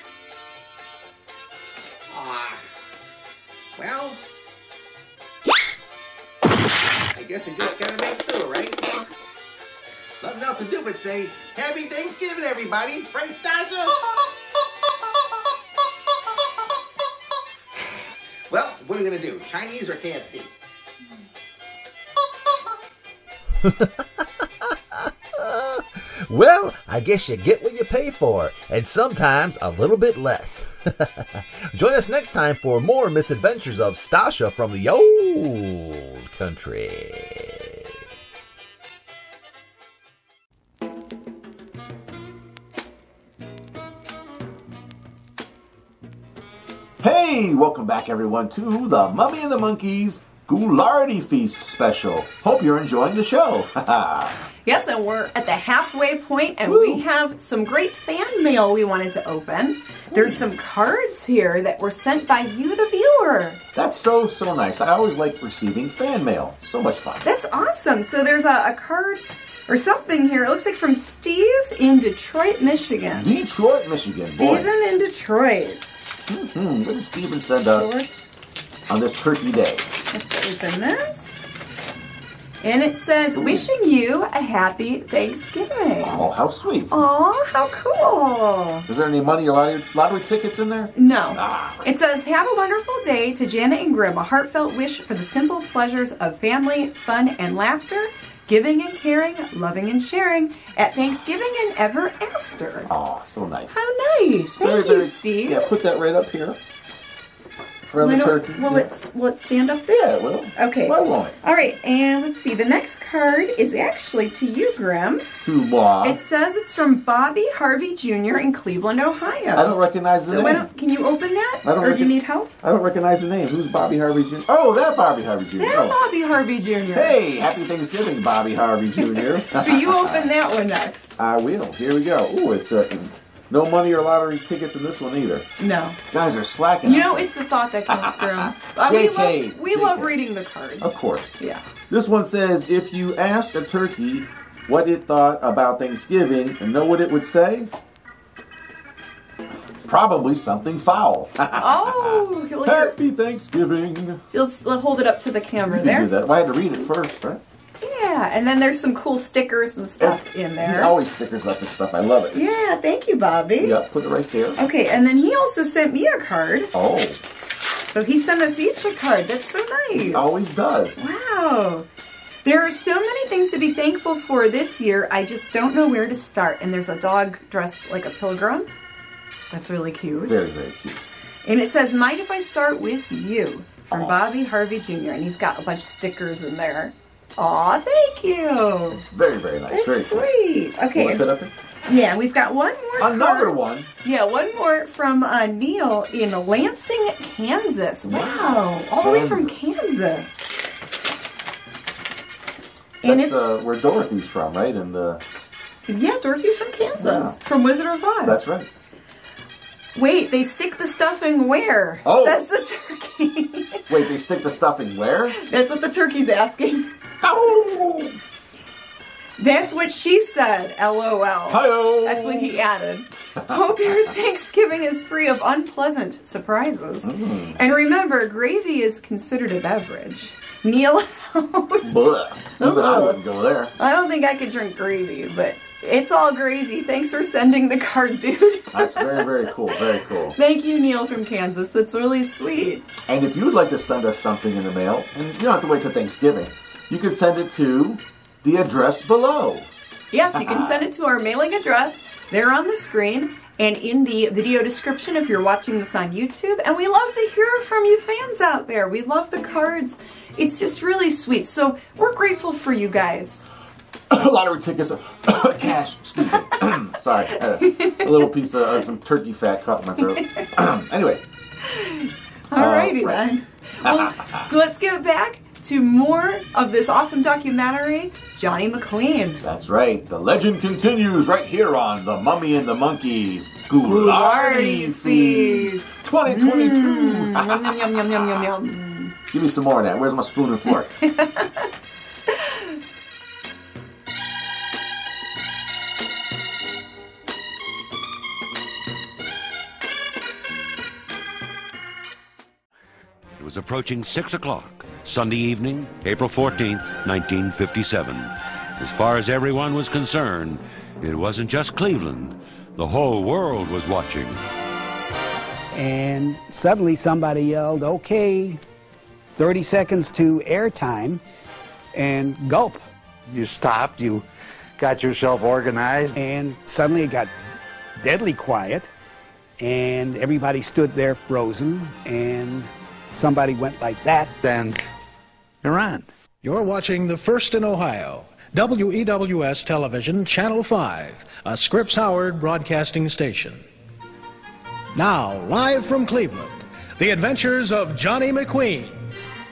Well, I guess I just gotta make do, right? Nothing else to do but say, Happy Thanksgiving, everybody. Right, Stasha? Well, what are we gonna do? Chinese or KFC? Well, I guess you get what you pay for, and sometimes a little bit less. Join us next time for more misadventures of Stasha from the old country. Hey, welcome back everyone to the Mummy and the Monkeys Ghoulardi-Feast special. Hope you're enjoying the show. Yes, and we're at the halfway point, and we have some great fan mail we wanted to open. There's some cards here that were sent by you, the viewer. That's so nice. I always like receiving fan mail. So much fun. That's awesome. So there's a card or something here. It looks like from Steve in Detroit, Michigan. Detroit, Michigan. Steven in Detroit. What did Steven send us on this turkey day? Let's open this. And it says, wishing you a happy Thanksgiving. Oh, how sweet. Oh, how cool. Is there any money or lottery tickets in there? No. It says, have a wonderful day to Janet and Grimm. A heartfelt wish for the simple pleasures of family, fun, and laughter. Giving and caring, loving and sharing at Thanksgiving and ever after. Oh, so nice. How nice. Thank you, Steve. Yeah, put that right up here. For the turkey. Will it stand up there? Yeah, it will. Okay. Why won't it? All right, and let's see. The next card is actually to you, Grimm. To moi. It says it's from Bobby Harvey Jr. in Cleveland, Ohio. I don't recognize the name. Can you open that? Or do you need help? I don't recognize the name. Who's Bobby Harvey Jr.? Oh, that Bobby Harvey Jr. That Bobby Harvey Jr. Hey, happy Thanksgiving, Bobby Harvey Jr. So you open that one next. I will. Here we go. Ooh, it's no money or lottery tickets in this one either. No. Guys are slacking. You know, it's the thought that counts, Grimm. We love reading the cards. Of course. Yeah. This one says, if you asked a turkey what it thought about Thanksgiving, and know what it would say? Probably something foul. Oh. Happy Thanksgiving. Let's hold it up to the camera You there. can do that. Well, I had to read it first, right? Yeah, and then there's some cool stickers and stuff in there. He always stickers up his stuff. I love it. Yeah, thank you, Bobby. Yeah, put it right there. Okay, and then he also sent me a card. Oh. So he sent us each a card. That's so nice. He always does. Wow. There are so many things to be thankful for this year. I just don't know where to start. And there's a dog dressed like a pilgrim. That's really cute. Very, very cute. And it says, mind if I start with you? From Bobby Harvey Jr. And he's got a bunch of stickers in there. Aw, thank you. It's very, very nice. That's very sweet. Cool. Okay. What's that up there? Yeah, we've got one more. Another card. one? Yeah, one more from Neil in Lansing, Kansas. Wow. All the way from Kansas. And That's where Dorothy's from, right? And yeah, Dorothy's from Kansas, from Wizard of Oz. That's right. Wait, they stick the stuffing where? Oh. Says the turkey. Wait, they stick the stuffing where? That's what the turkey's asking. Oh. That's what she said, LOL. Hi-oh. That's what he added. Hope your Thanksgiving is free of unpleasant surprises. And remember, gravy is considered a beverage. Neil Blech. Even I wouldn't go there. I don't think I could drink gravy, but it's all gravy. Thanks for sending the card, dude. That's very, very cool. Very cool. Thank you, Neil from Kansas. That's really sweet. And if you would like to send us something in the mail, and you don't have to wait till Thanksgiving, you can send it to the address below. Yes, you can send it to our mailing address. They're on the screen and in the video description if you're watching this on YouTube. And we love to hear from you fans out there. We love the cards. It's just really sweet. So we're grateful for you guys. Lottery tickets, cash, excuse me. Sorry, a little piece of some turkey fat caught in my throat. Anyway. Alrighty then. Well, let's get back to more of this awesome documentary, Johnny McQueen. That's right. The legend continues right here on The Mummy and the Monkeys Ghoulardi-Feast 2022. Yum, yum, yum, yum, yum, yum, yum. Give me some more of that. Where's my spoon and fork? It was approaching 6 o'clock, Sunday evening, April 14th, 1957. As far as everyone was concerned, it wasn't just Cleveland. The whole world was watching. And suddenly somebody yelled, okay, 30 seconds to airtime, and gulp. You stopped, you got yourself organized. And suddenly it got deadly quiet, and everybody stood there frozen, and somebody went like that. Then you're on. You're watching the first in Ohio, WEWS Television, Channel 5, a Scripps Howard broadcasting station. Now, live from Cleveland, The Adventures of Johnny McQueen.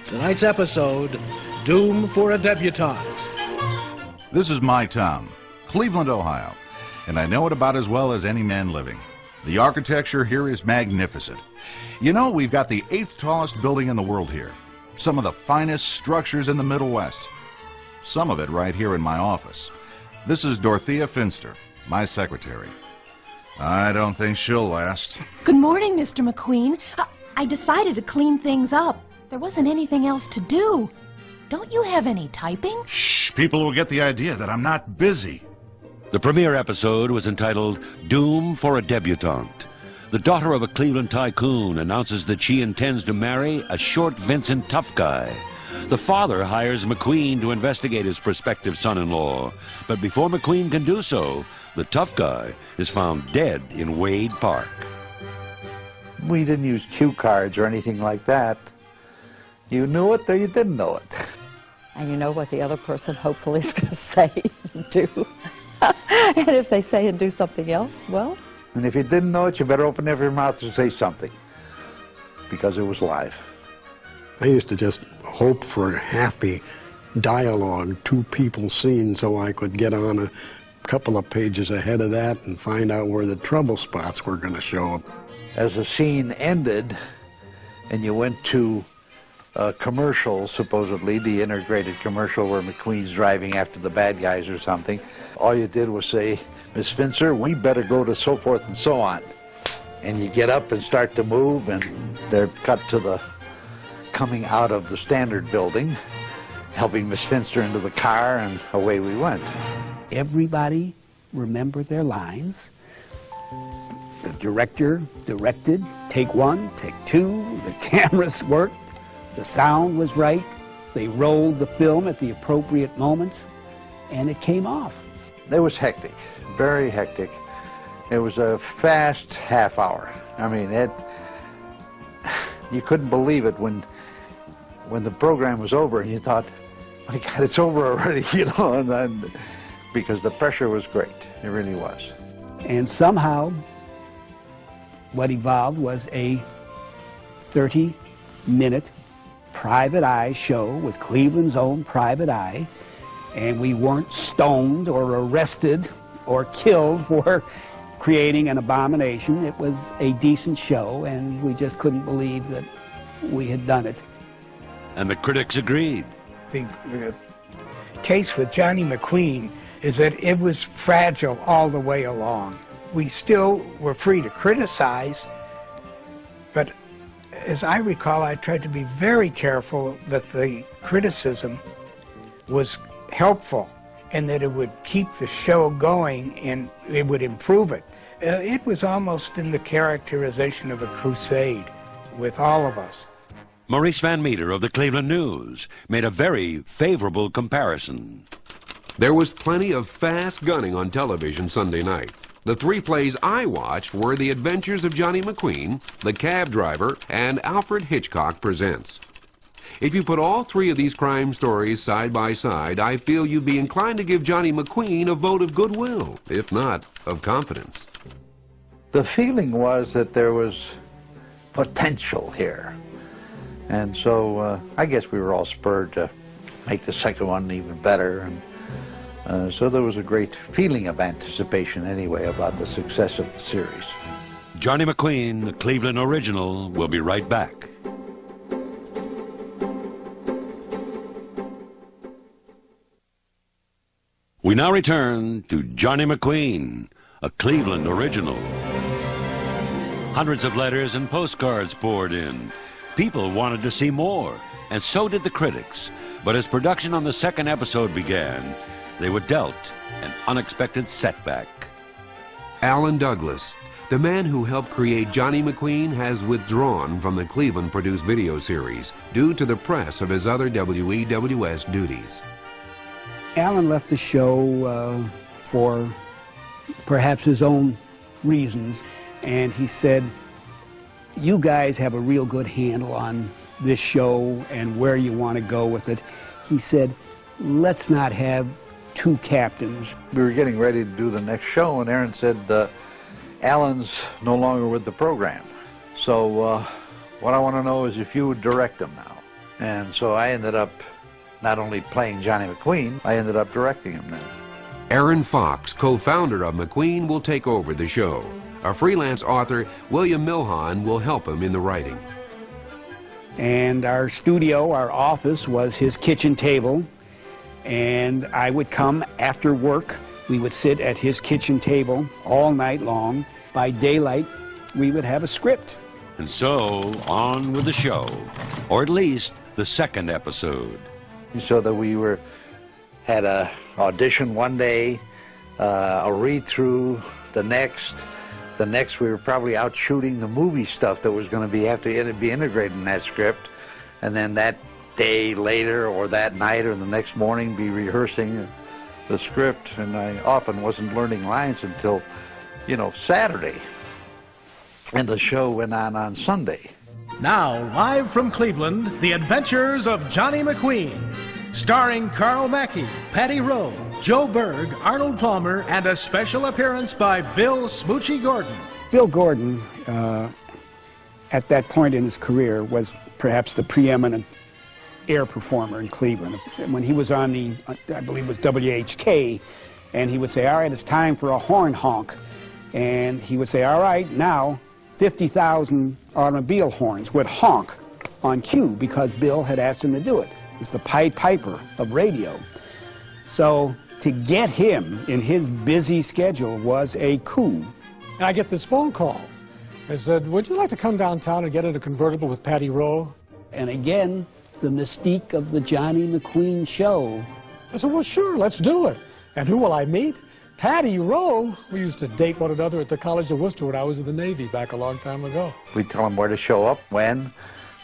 Tonight's episode, Doom for a Debutante. This is my town, Cleveland, Ohio, and I know it about as well as any man living. The architecture here is magnificent. You know, we've got the 8th tallest building in the world here. Some of the finest structures in the Middle West. Some of it right here in my office. This is Dorothea Finster, my secretary. I don't think she'll last. Good morning, Mr. McQueen. I decided to clean things up. There wasn't anything else to do. Don't you have any typing? Shh, people will get the idea that I'm not busy. The premiere episode was entitled Doom for a Debutante. The daughter of a Cleveland tycoon announces that she intends to marry a short Vincent tough guy. The father hires McQueen to investigate his prospective son-in-law. But before McQueen can do so, the tough guy is found dead in Wade Park. We didn't use cue cards or anything like that. You knew it or you didn't know it. And you know what the other person hopefully is going to say and do. And if they say and do something else, well... And if you didn't know it, you better open up your mouth to say something, because it was live. I used to just hope for happy dialogue, two people scene, so I could get on a couple of pages ahead of that and find out where the trouble spots were going to show up. As the scene ended, and you went to a commercial, supposedly, the integrated commercial where McQueen's driving after the bad guys or something, all you did was say, Miss Finster, we better go to so forth and so on. And you get up and start to move, and they're cut to the coming out of the Standard building, helping Miss Finster into the car, and away we went. Everybody remembered their lines. The director directed, take one, take two, the cameras worked, the sound was right, they rolled the film at the appropriate moments, and it came off. It was hectic, very hectic. It was a fast half hour. I mean, you couldn't believe it when the program was over and you thought, my God, it's over already, you know, and then, because the pressure was great. It really was. And somehow, what evolved was a 30-minute private eye show with Cleveland's own private eye, and we weren't stoned or arrested or killed for creating an abomination. It was a decent show, and we just couldn't believe that we had done it. And the critics agreed. The case with Johnny McQueen is that it was fragile all the way along. We still were free to criticize, but as I recall, I tried to be very careful that the criticism was helpful and that it would keep the show going and it would improve it. It was almost in the characterization of a crusade with all of us. Maurice Van Meter of the Cleveland News made a very favorable comparison. There was plenty of fast gunning on television Sunday night. The three plays I watched were The Adventures of Johnny McQueen, The Cab Driver, and Alfred Hitchcock Presents. If you put all three of these crime stories side by side, I feel you'd be inclined to give Johnny McQueen a vote of goodwill, if not of confidence. The feeling was that there was potential here. And so I guess we were all spurred to make the second one even better. And so there was a great feeling of anticipation anyway about the success of the series. Johnny McQueen, the Cleveland original, will be right back. We now return to Johnny McQueen, a Cleveland original. Hundreds of letters and postcards poured in. People wanted to see more, and so did the critics. But as production on the second episode began, they were dealt an unexpected setback. Alan Douglas, the man who helped create Johnny McQueen, has withdrawn from the Cleveland-produced video series due to the press of his other WEWS duties. Alan left the show for perhaps his own reasons, and he said, "You guys have a real good handle on this show and where you want to go with it." He said, "Let's not have two captains." We were getting ready to do the next show, and Aaron said, Alan's no longer with the program. So what I want to know is if you would direct him now. And so I ended up not only playing Johnny McQueen, I ended up directing him then. Aaron Fox, co-founder of McQueen, will take over the show. A freelance author, William Milhon, will help him in the writing. And our studio, our office, was his kitchen table. And I would come after work. We would sit at his kitchen table all night long. By daylight, we would have a script. And so, on with the show, or at least the second episode. So that we had a audition one day, a read-through the next. The next we were probably out shooting the movie stuff that was going to have to be integrated in that script. And then that day later or that night or the next morning be rehearsing the script. And I often wasn't learning lines until, Saturday. And the show went on Sunday. Now, live from Cleveland, The Adventures of Johnny McQueen. Starring Carl Mackey, Patty Rowe, Joe Berg, Arnold Palmer, and a special appearance by Bill Smoochie Gordon. Bill Gordon, at that point in his career, was perhaps the preeminent air performer in Cleveland. When he was on the, I believe it was WHK, and he would say, "All right, it's time for a horn honk." And he would say, "All right, now 50,000 automobile horns would honk on cue," because Bill had asked him to do it. He's the Pied Piper of radio. So to get him in his busy schedule was a coup. And I get this phone call. I said, "Would you like to come downtown and get in a convertible with Patty Rowe?" And again, the mystique of the Johnny McQueen show. I said, "Well, sure, let's do it." And who will I meet? Patty Rowe. We used to date one another at the College of Worcester when I was in the Navy back a long time ago. We'd tell him where to show up, when,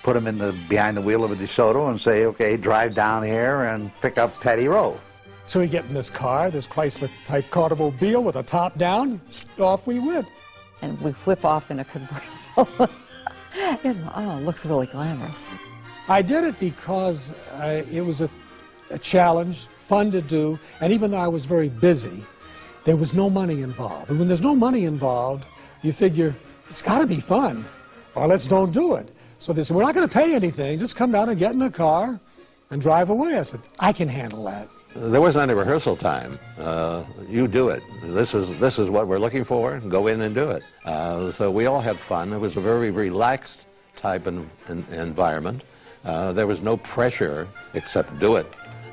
put him behind the wheel of a DeSoto and say, "Okay, drive down here and pick up Patty Rowe." So we get in this car, this Chrysler-type automobile with a top down. Off we went. And we whip off in a convertible. It looks really glamorous. I did it because it was a challenge, fun to do, and even though I was very busy, there was no money involved. And when there's no money involved, you figure, it's got to be fun, or let's don't do it. So they said, we're not going to pay anything. Just come down and get in a car and drive away. I said, I can handle that. There wasn't any rehearsal time. You do it. This is what we're looking for. Go in and do it. So we all had fun. It was a very relaxed type of environment. There was no pressure except do it.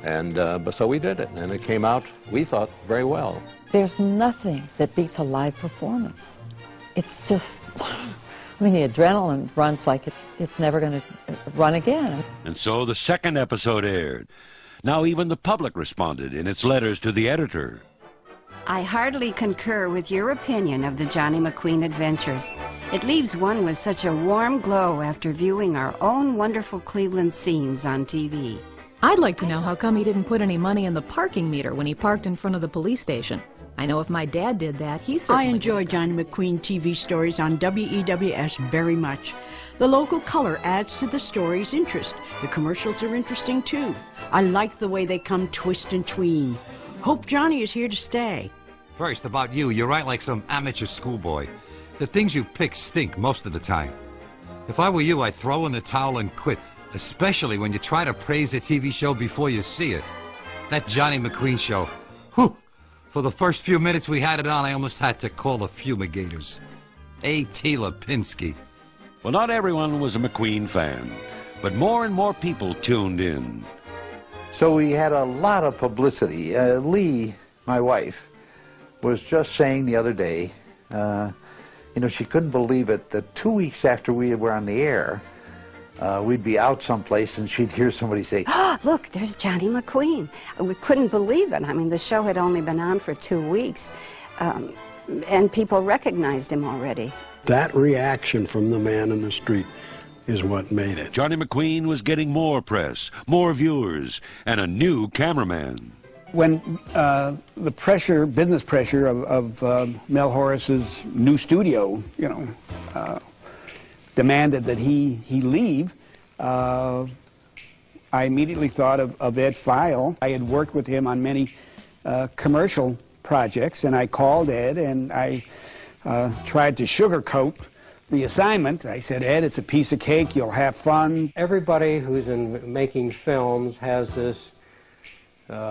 And so we did it, and it came out, we thought, very well. There's nothing that beats a live performance. It's just, I mean, the adrenaline runs like it's never going to run again. And so the second episode aired. Now even the public responded in its letters to the editor. I heartily concur with your opinion of the Johnny McQueen adventures. It leaves one with such a warm glow after viewing our own wonderful Cleveland scenes on TV. I'd like to know how come he didn't put any money in the parking meter when he parked in front of the police station. I know if my dad did that, he certainly I enjoy Johnny McQueen TV stories on WEWS very much. The local color adds to the story's interest. The commercials are interesting too. I like the way they come twist and tween. Hope Johnny is here to stay. First, about you, you write like some amateur schoolboy. The things you pick stink most of the time. If I were you, I'd throw in the towel and quit, especially when you try to praise a TV show before you see it. That Johnny McQueen show, whew! For the first few minutes we had it on, I almost had to call the fumigators. A.T. Lipinski. Well, not everyone was a McQueen fan, but more and more people tuned in. So we had a lot of publicity. Lee, my wife, was just saying the other day, you know, she couldn't believe it that 2 weeks after we were on the air, we'd be out someplace and she'd hear somebody say, "Ah, look, there's Johnny McQueen." We couldn't believe it. I mean, the show had only been on for 2 weeks, and people recognized him already. That reaction from the man in the street is what made it. Johnny McQueen was getting more press, more viewers, and a new cameraman. When the pressure, business pressure of Mel Horace's new studio, you know, demanded that he leave, I immediately thought of Ed File. I had worked with him on many commercial projects, and I called Ed and I tried to sugarcoat the assignment. I said, "Ed, it's a piece of cake, you'll have fun." Everybody who's making films has this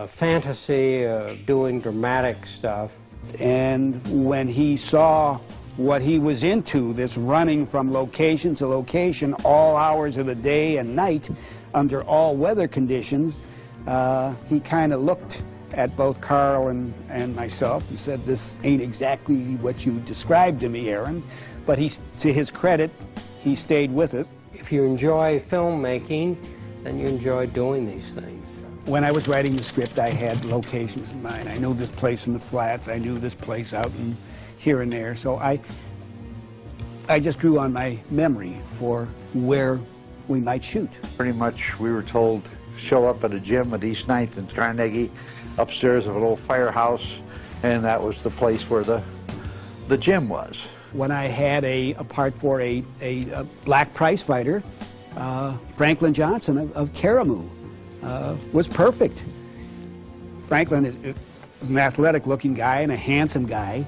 fantasy of doing dramatic stuff. And when he saw what he was into, this running from location to location, all hours of the day and night, under all weather conditions, he kind of looked at both Carl and myself and said, "This ain't exactly what you described to me, Aaron." But to his credit, he stayed with it. If you enjoy filmmaking, then you enjoy doing these things. When I was writing the script, I had locations in mind. I knew this place in the flats. I knew this place out in here and there. So I just drew on my memory for where we might shoot. Pretty much we were told, show up at a gym at East 9th and Carnegie, upstairs of an old firehouse, and that was the place where the gym was. When I had a part for a black prize fighter, Franklin Johnson of Karamu was perfect. Franklin is an athletic-looking guy and a handsome guy,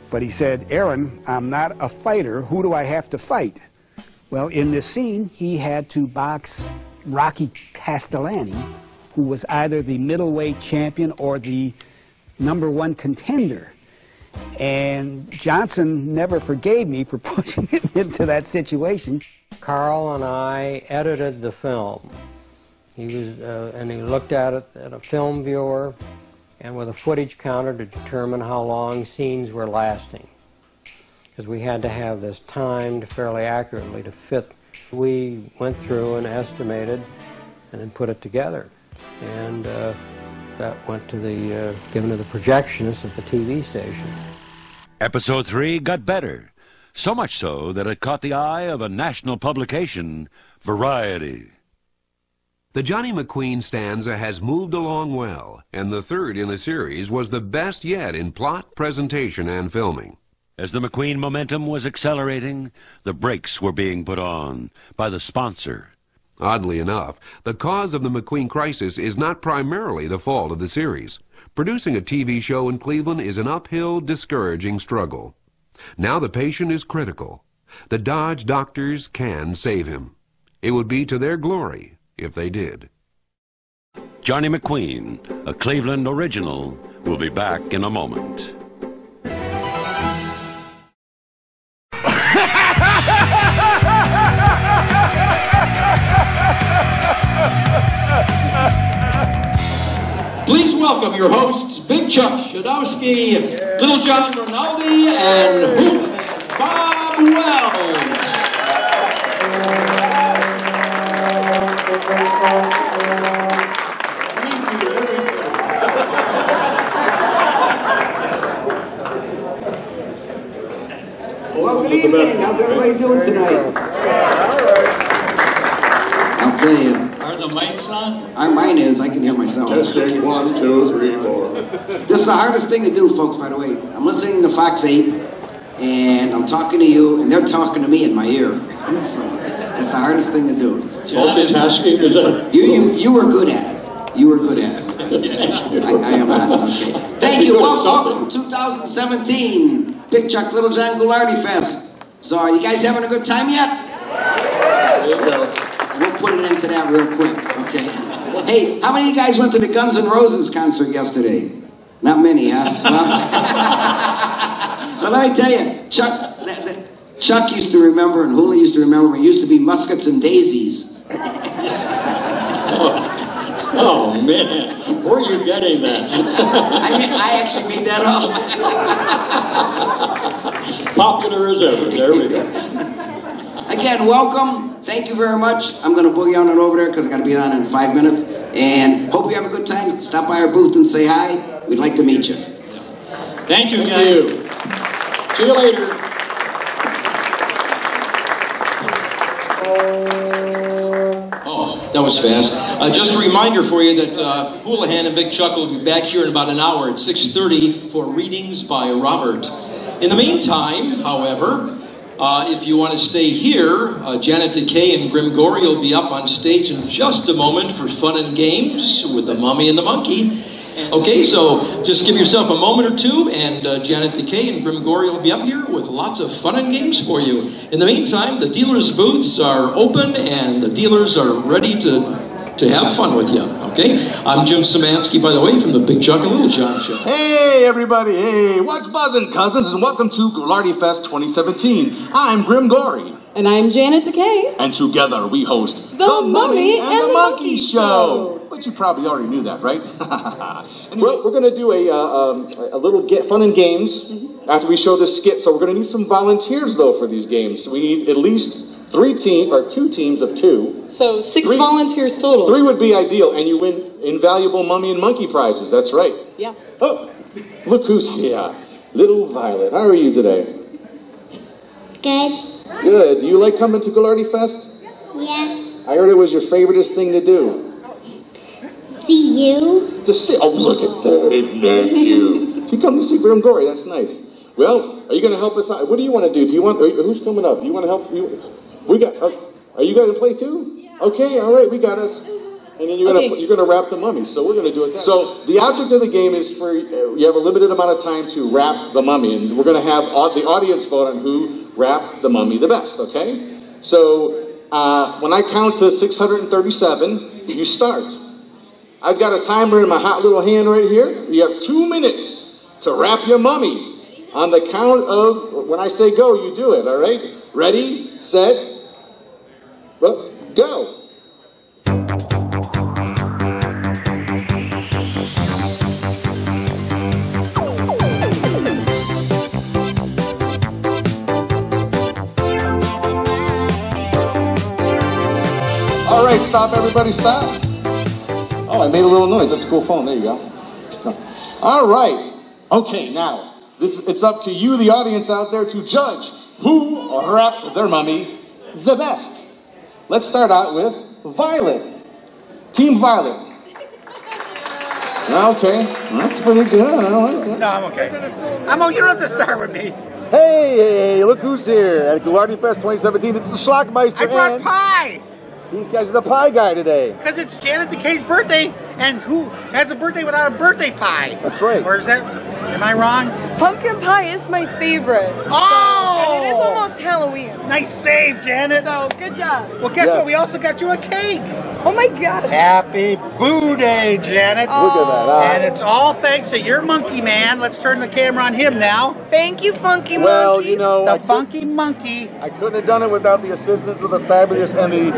but he said, "Aaron, I'm not a fighter. Who do I have to fight?" Well, in this scene, he had to box Rocky Castellani, who was either the middleweight champion or the #1 contender. And Johnson never forgave me for pushing him into that situation. Carl and I edited the film. He looked at it at a film viewer and with a footage counter to determine how long scenes were lasting, because we had to have this timed fairly accurately to fit. We went through and estimated and then put it together, and that went to given to the projectionist at the TV station. Episode 3 got better, so much so that it caught the eye of a national publication, Variety. The Johnny McQueen stanza has moved along well, and the third in the series was the best yet in plot, presentation, and filming. As the McQueen momentum was accelerating, the brakes were being put on by the sponsor. Oddly enough, the cause of the McQueen crisis is not primarily the fault of the series. Producing a TV show in Cleveland is an uphill, discouraging struggle. Now the patient is critical. The Dodge doctors can save him. It would be to their glory if they did. Johnny McQueen, a Cleveland original, will be back in a moment. Please welcome your hosts, Big Chuck Shadowski, Little John Rinaldi, and Hooligan Bob Wells. Well, good evening. How's everybody doing tonight? I'll tell you. Are the mics on? Mine is. I can hear myself. Testing 1, 2, 3, 4. This is the hardest thing to do, folks, by the way. I'm listening to Fox 8, and I'm talking to you, and they're talking to me in my ear. That's the hardest thing to do. Multitasking, is that? You were good at it. You were good at it. I am not. Okay. Thank you. Welcome. 2017. Big Chuck, Little John Ghoulardi-Feast. So, are you guys having a good time yet? There you go. We'll put an end to that real quick, okay? Hey, how many of you guys went to the Guns N' Roses concert yesterday? Not many, huh? Well, let me tell you, Chuck used to remember, and Hula used to remember, when it used to be Muskets and Daisies. Oh, man. Where are you getting that? I actually made that up. Popular as ever. There we go. Again, welcome. Thank you very much. I'm going to boogie on it over there because I got to be on in 5 minutes. And hope you have a good time. Stop by our booth and say hi. We'd like to meet you. Thank you, guys. See you later. Oh, that was fast. Just a reminder for you that Houlihan and Big Chuck will be back here in about an hour at 6:30 for readings by Robert. In the meantime, however, if you want to stay here, Janet Decay and Grimm Gorri will be up on stage in just a moment for fun and games with the Mummy and the Monkey. Okay, so just give yourself a moment or two, and Janet Decay and Grimm Gorri will be up here with lots of fun and games for you. In the meantime, the dealers' booths are open, and the dealers are ready to have fun with you, okay? I'm Jim Szymanski, by the way, from the Big Chuck and Little John Show. Hey, everybody. Hey, what's buzzing, cousins? And welcome to Ghoulardi-Feast 2017. I'm Grimm Gorri. And I'm Janet Decay. And together we host The Mummy and the Monkey Show. But you probably already knew that, right? Well, we're going to do a little fun and games after we show this skit. So we're going to need some volunteers, though, for these games. So we need at least 2 teams of 2. So 6 volunteers total. 3 would be ideal, and you win invaluable Mummy and Monkey prizes. That's right. Yeah. Oh, look who's here. Little Violet. How are you today? Good. Good. Do you like coming to Ghoulardi-Feast? Yeah. I heard it was your favoriteest thing to do. See you. To see. Oh, look at that. Thank you. See, come to see Grimm Gorri. That's nice. Well, are you going to help us out? What do you want to do? Who's coming up? Do you want to help? Are you going to play too? Yeah. Okay, all right, we got us. And then you're going to wrap the mummy. So we're going to do it. So the object of the game is for you have a limited amount of time to wrap the mummy, and we're going to have the audience vote on who wrapped the mummy the best. Okay? So when I count to 637, you start. I've got a timer in my hot little hand right here. You have 2 minutes to wrap your mummy. On the count of, when I say go, you do it, all right? Ready, set, go. All right, stop, everybody, stop. Oh, I made a little noise. That's a cool phone. There you go. All right. Okay, now. It's up to you, the audience out there, to judge who wrapped their mummy the best. Let's start out with Violet. Team Violet. Okay, that's pretty good. I like that. No, I'm okay. You don't have to start with me. Hey, look who's here at Ghoulardi-Feast 2017. It's the Schlockmeister. I brought pie. These guys are the pie guy today. Because it's Janet Decay's birthday, and who has a birthday without a birthday pie? That's right. Or is that, am I wrong? Pumpkin pie is my favorite. Oh! And it is almost Halloween. Nice save, Janet. So, good job. Well, guess what? We also got you a cake. Oh my gosh. Happy Boo Day, Janet. Look at that. And it's all thanks to your monkey man. Let's turn the camera on him now. Thank you, Funky Well, Monkey. you know, The funky monkey. I couldn't have done it without the assistance of the fabulous and the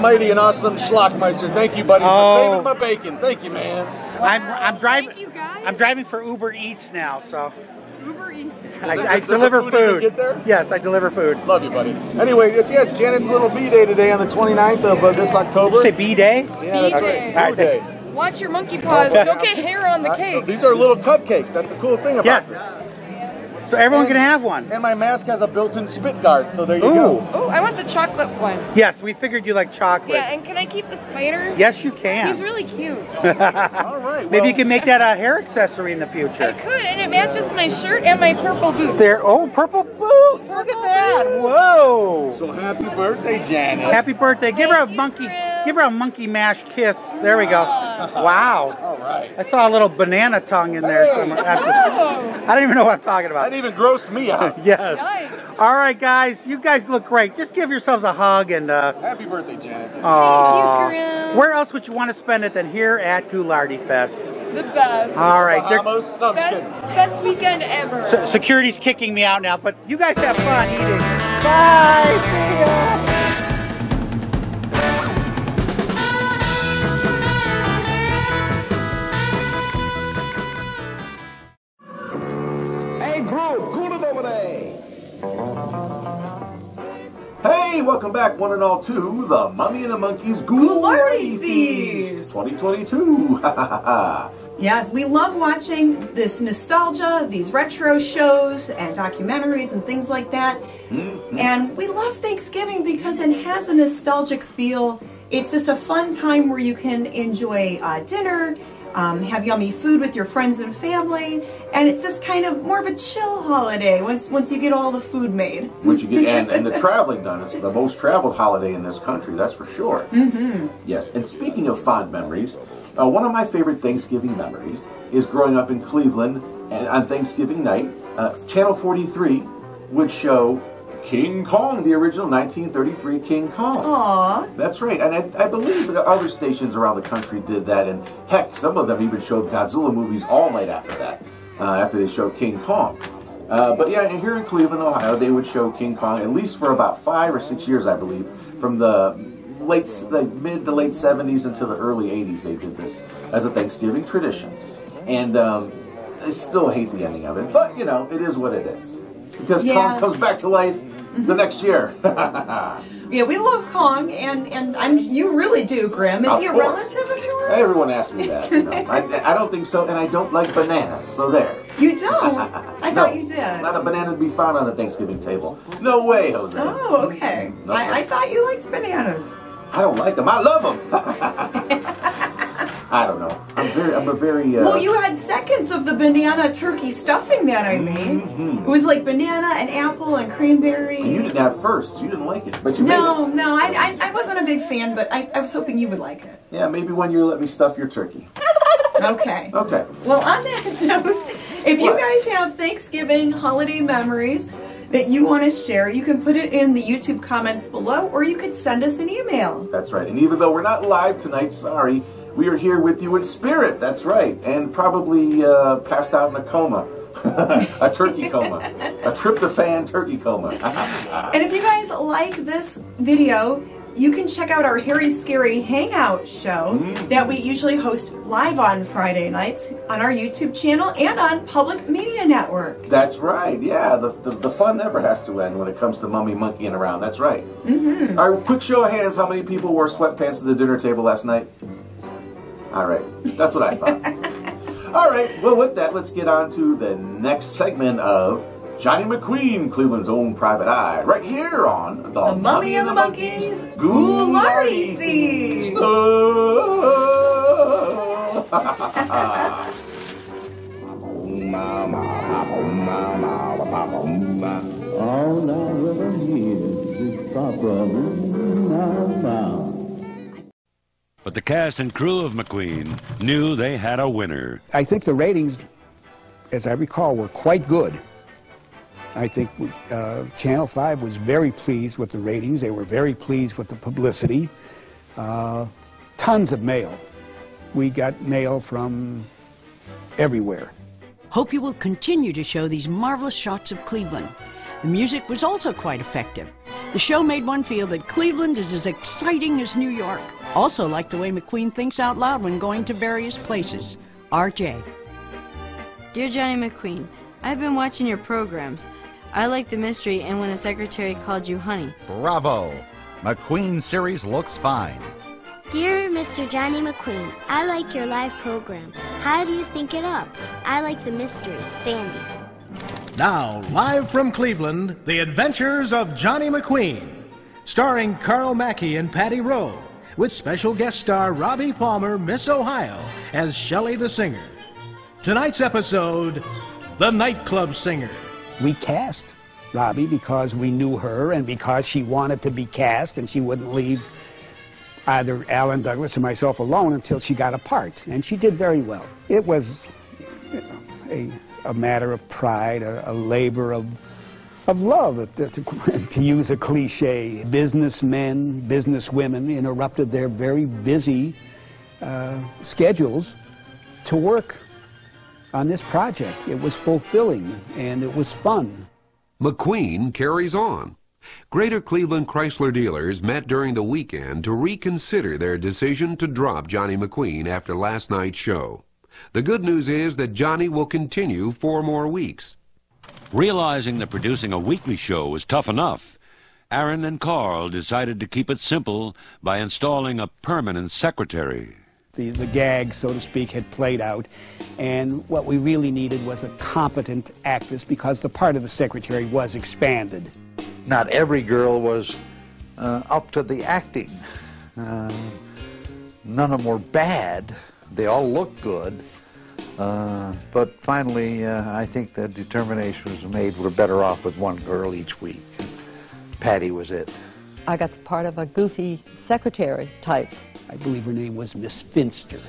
mighty and awesome Schlockmeister. Thank you, buddy, for saving my bacon. Thank you, man. I'm driving. I'm driving for Uber Eats now, so. Uber Eats. I deliver food. Get there? Yes, I deliver food. Love you, buddy. Anyway, it's Janet's little bee day today on the 29th of this October. Say bee day? Yeah, that's right. Boo day. Watch your monkey paws. Don't get hair on the cake. These are little cupcakes. That's the cool thing about this. So everyone can have one. And my mask has a built-in spit guard, so there you go. Oh, I want the chocolate one. Yes, we figured you like chocolate. Yeah, and can I keep the spider? Yes, you can. He's really cute. All right. Maybe you can make that a hair accessory in the future. I could, and it matches my shirt and my purple boots. Purple boots. Look at that. Whoa. So happy birthday, Janet. Happy birthday. Give her a monkey. Give her a monkey mash kiss. There we go. Wow. All right. I saw a little banana tongue in there. I don't even know what I'm talking about. That even grossed me out. Yes. Nice. All right, guys. You guys look great. Just give yourselves a hug and. Happy birthday, Janet. Thank you, Grimm. Where else would you want to spend it than here at Ghoulardi-Feast? The best. All right. Bahamas? No, I'm just kidding. Best weekend ever. Security's kicking me out now, but you guys have fun eating. Bye. See ya. Hey, welcome back, one and all, to the Mummy and the Monkeys Ghoulardi-Feast 2022. Yes, we love watching this nostalgia, these retro shows and documentaries and things like that. And we love Thanksgiving because it has a nostalgic feel. It's just a fun time where you can enjoy dinner, have yummy food with your friends and family, and it's just kind of more of a chill holiday once you get all the food made. Once you get and the traveling done, it's the most traveled holiday in this country, that's for sure. Yes, and speaking of fond memories, one of my favorite Thanksgiving memories is growing up in Cleveland, and on Thanksgiving night, Channel 43 would show King Kong, the original 1933 King Kong. Aww. That's right, and I believe other stations around the country did that, and heck, some of them even showed Godzilla movies all night after that, after they showed King Kong. But yeah, and here in Cleveland, Ohio, they would show King Kong at least for about 5 or 6 years, I believe, from the mid to late 70s until the early 80s. They did this as a Thanksgiving tradition, and I still hate the ending of it, but you know, it is what it is, because Kong comes back to life the next year. Yeah, we love Kong, and you really do, Grimm. Is he a relative of yours? Everyone asks me that. You know. I don't think so, and I don't like bananas, so there. You don't? I thought you did. Not a banana to be found on the Thanksgiving table. No way, Jose. Oh, okay. I thought you liked bananas. I don't like them. I love them. I don't know. I'm a very. Well, you had seconds of the banana turkey stuffing that I made. It was like banana and apple and cranberry. And you didn't have first. You didn't like it, but you made it. No, I wasn't a big fan, but I was hoping you would like it. Yeah, maybe one year let me stuff your turkey. Okay. Okay. Well, on that note, if you guys have Thanksgiving holiday memories that you want to share, you can put it in the YouTube comments below, or you could send us an email. That's right. And even though we're not live tonight, sorry, we are here with you in spirit. That's right. And probably passed out in a coma. A turkey coma. A tryptophan turkey coma. And if you guys like this video, you can check out our Harry Scary Hangout show that we usually host live on Friday nights on our YouTube channel and on Public Media Network. That's right. Yeah, the fun never has to end when it comes to mummy monkeying around. That's right. All right, quick show of hands. How many people wore sweatpants to the dinner table last night? All right, that's what I thought. All right, well, with that, let's get on to the next segment of Johnny McQueen, Cleveland's own private eye, right here on The Mummy and the Monkeys Ghoulardi-Feast. All now ever hears is Papa. But the cast and crew of McQueen knew they had a winner. I think the ratings, as I recall, were quite good. I think Channel 5 was very pleased with the ratings. They were very pleased with the publicity. Tons of mail. We got mail from everywhere. Hope you will continue to show these marvelous shots of Cleveland. The music was also quite effective. The show made one feel that Cleveland is as exciting as New York. Also like the way McQueen thinks out loud when going to various places. RJ. Dear Johnny McQueen, I've been watching your programs. I like the mystery and when the secretary called you honey. Bravo! McQueen series looks fine. Dear Mr. Johnny McQueen, I like your live program. How do you think it up? I like the mystery. Sandy. Now, live from Cleveland, The Adventures of Johnny McQueen, starring Carl Mackey and Patty Rowe, with special guest star Robbie Palmer, Miss Ohio, as Shelley the Singer. Tonight's episode, The Nightclub Singer. We cast Robbie because we knew her and because she wanted to be cast, and she wouldn't leave either Alan Douglas or myself alone until she got a part, and she did very well. It was, you know, a matter of pride, a labor of love, to use a cliche. Businessmen, businesswomen interrupted their very busy schedules to work on this project. It was fulfilling and it was fun. McQueen carries on. Greater Cleveland Chrysler dealers met during the weekend to reconsider their decision to drop Johnny McQueen after last night's show. The good news is that Johnny will continue 4 more weeks. Realizing that producing a weekly show was tough enough, Aaron and Carl decided to keep it simple by installing a permanent secretary. The gag, so to speak, had played out, and what we really needed was a competent actress because the part of the secretary was expanded. Not every girl was up to the acting. None of them were bad. They all looked good. But finally, I think the determination was made we're better off with one girl each week. Patty was it. I got the part of a goofy secretary type. I believe her name was Miss Finster,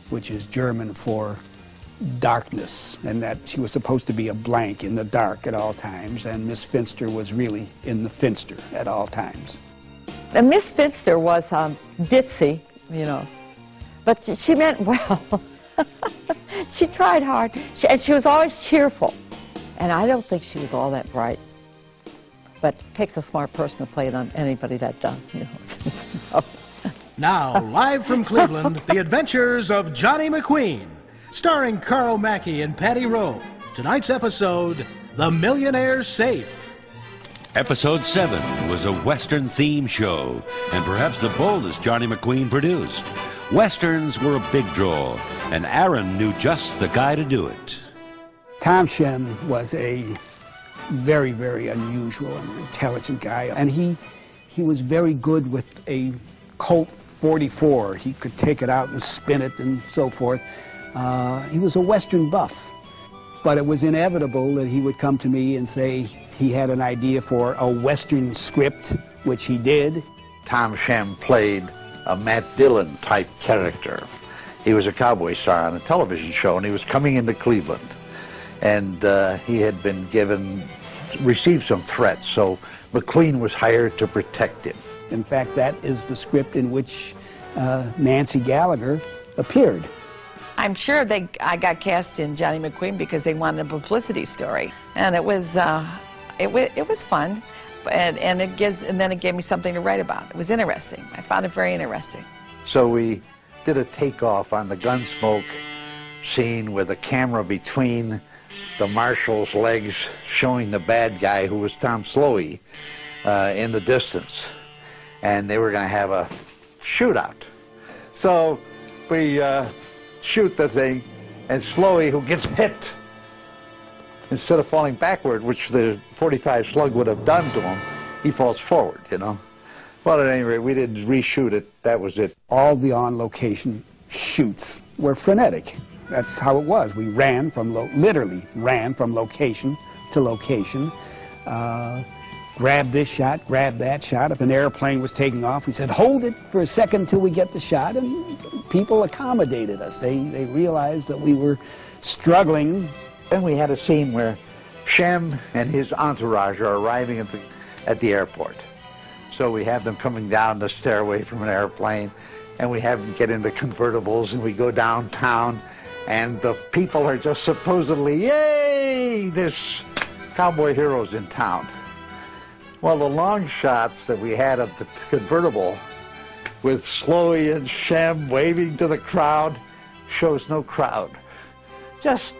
which is German for darkness, and that she was supposed to be a blank in the dark at all times, and Miss Finster was really in the finster at all times. And Miss Finster was ditzy, you know, but she meant well. She tried hard, and she was always cheerful, and I don't think she was all that bright. But it takes a smart person to play it on anybody that dumb, you know. Now, live from Cleveland, The Adventures of Johnny McQueen, starring Carl Mackey and Patty Rowe. Tonight's episode, The Millionaire Safe. Episode 7 was a Western theme show, and perhaps the boldest Johnny McQueen produced. Westerns were a big draw, and Aaron knew just the guy to do it. Tom Shem was a very, very unusual and intelligent guy, and he was very good with a Colt 44. He could take it out and spin it and so forth. He was a Western buff, but it was inevitable that he would come to me and say he had an idea for a Western script, which he did. Tom Shem played a Matt Dillon type character. He was a cowboy star on a television show, and he was coming into Cleveland, and he had been received some threats, so McQueen was hired to protect him. In fact, that is the script in which Nancy Gallagher appeared. I'm sure I got cast in Johnny McQueen because they wanted a publicity story, and it was fun, and then it gave me something to write about. It was interesting. I found it very interesting. So we did a takeoff on the Gunsmoke scene with a camera between the marshal's legs, showing the bad guy, who was Tom Slowey, in the distance. And they were going to have a shootout. So we shoot the thing, and Slowey, who gets hit, instead of falling backward, which the .45 slug would have done to him, he falls forward, you know. Well, at any rate, we didn't reshoot it. That was it. All the on-location shoots were frenetic. That's how it was. We ran from, literally ran from location to location. Grab this shot, grab that shot. If an airplane was taking off, we said, hold it for a second till we get the shot, and people accommodated us. They realized that we were struggling. Then we had a scene where Shem and his entourage are arriving at the airport. So we have them coming down the stairway from an airplane, and we have them get into convertibles, and we go downtown, and the people are just supposedly, yay, there's cowboy heroes in town. Well, the long shots that we had of the convertible with Slowey and Shem waving to the crowd shows no crowd. Just,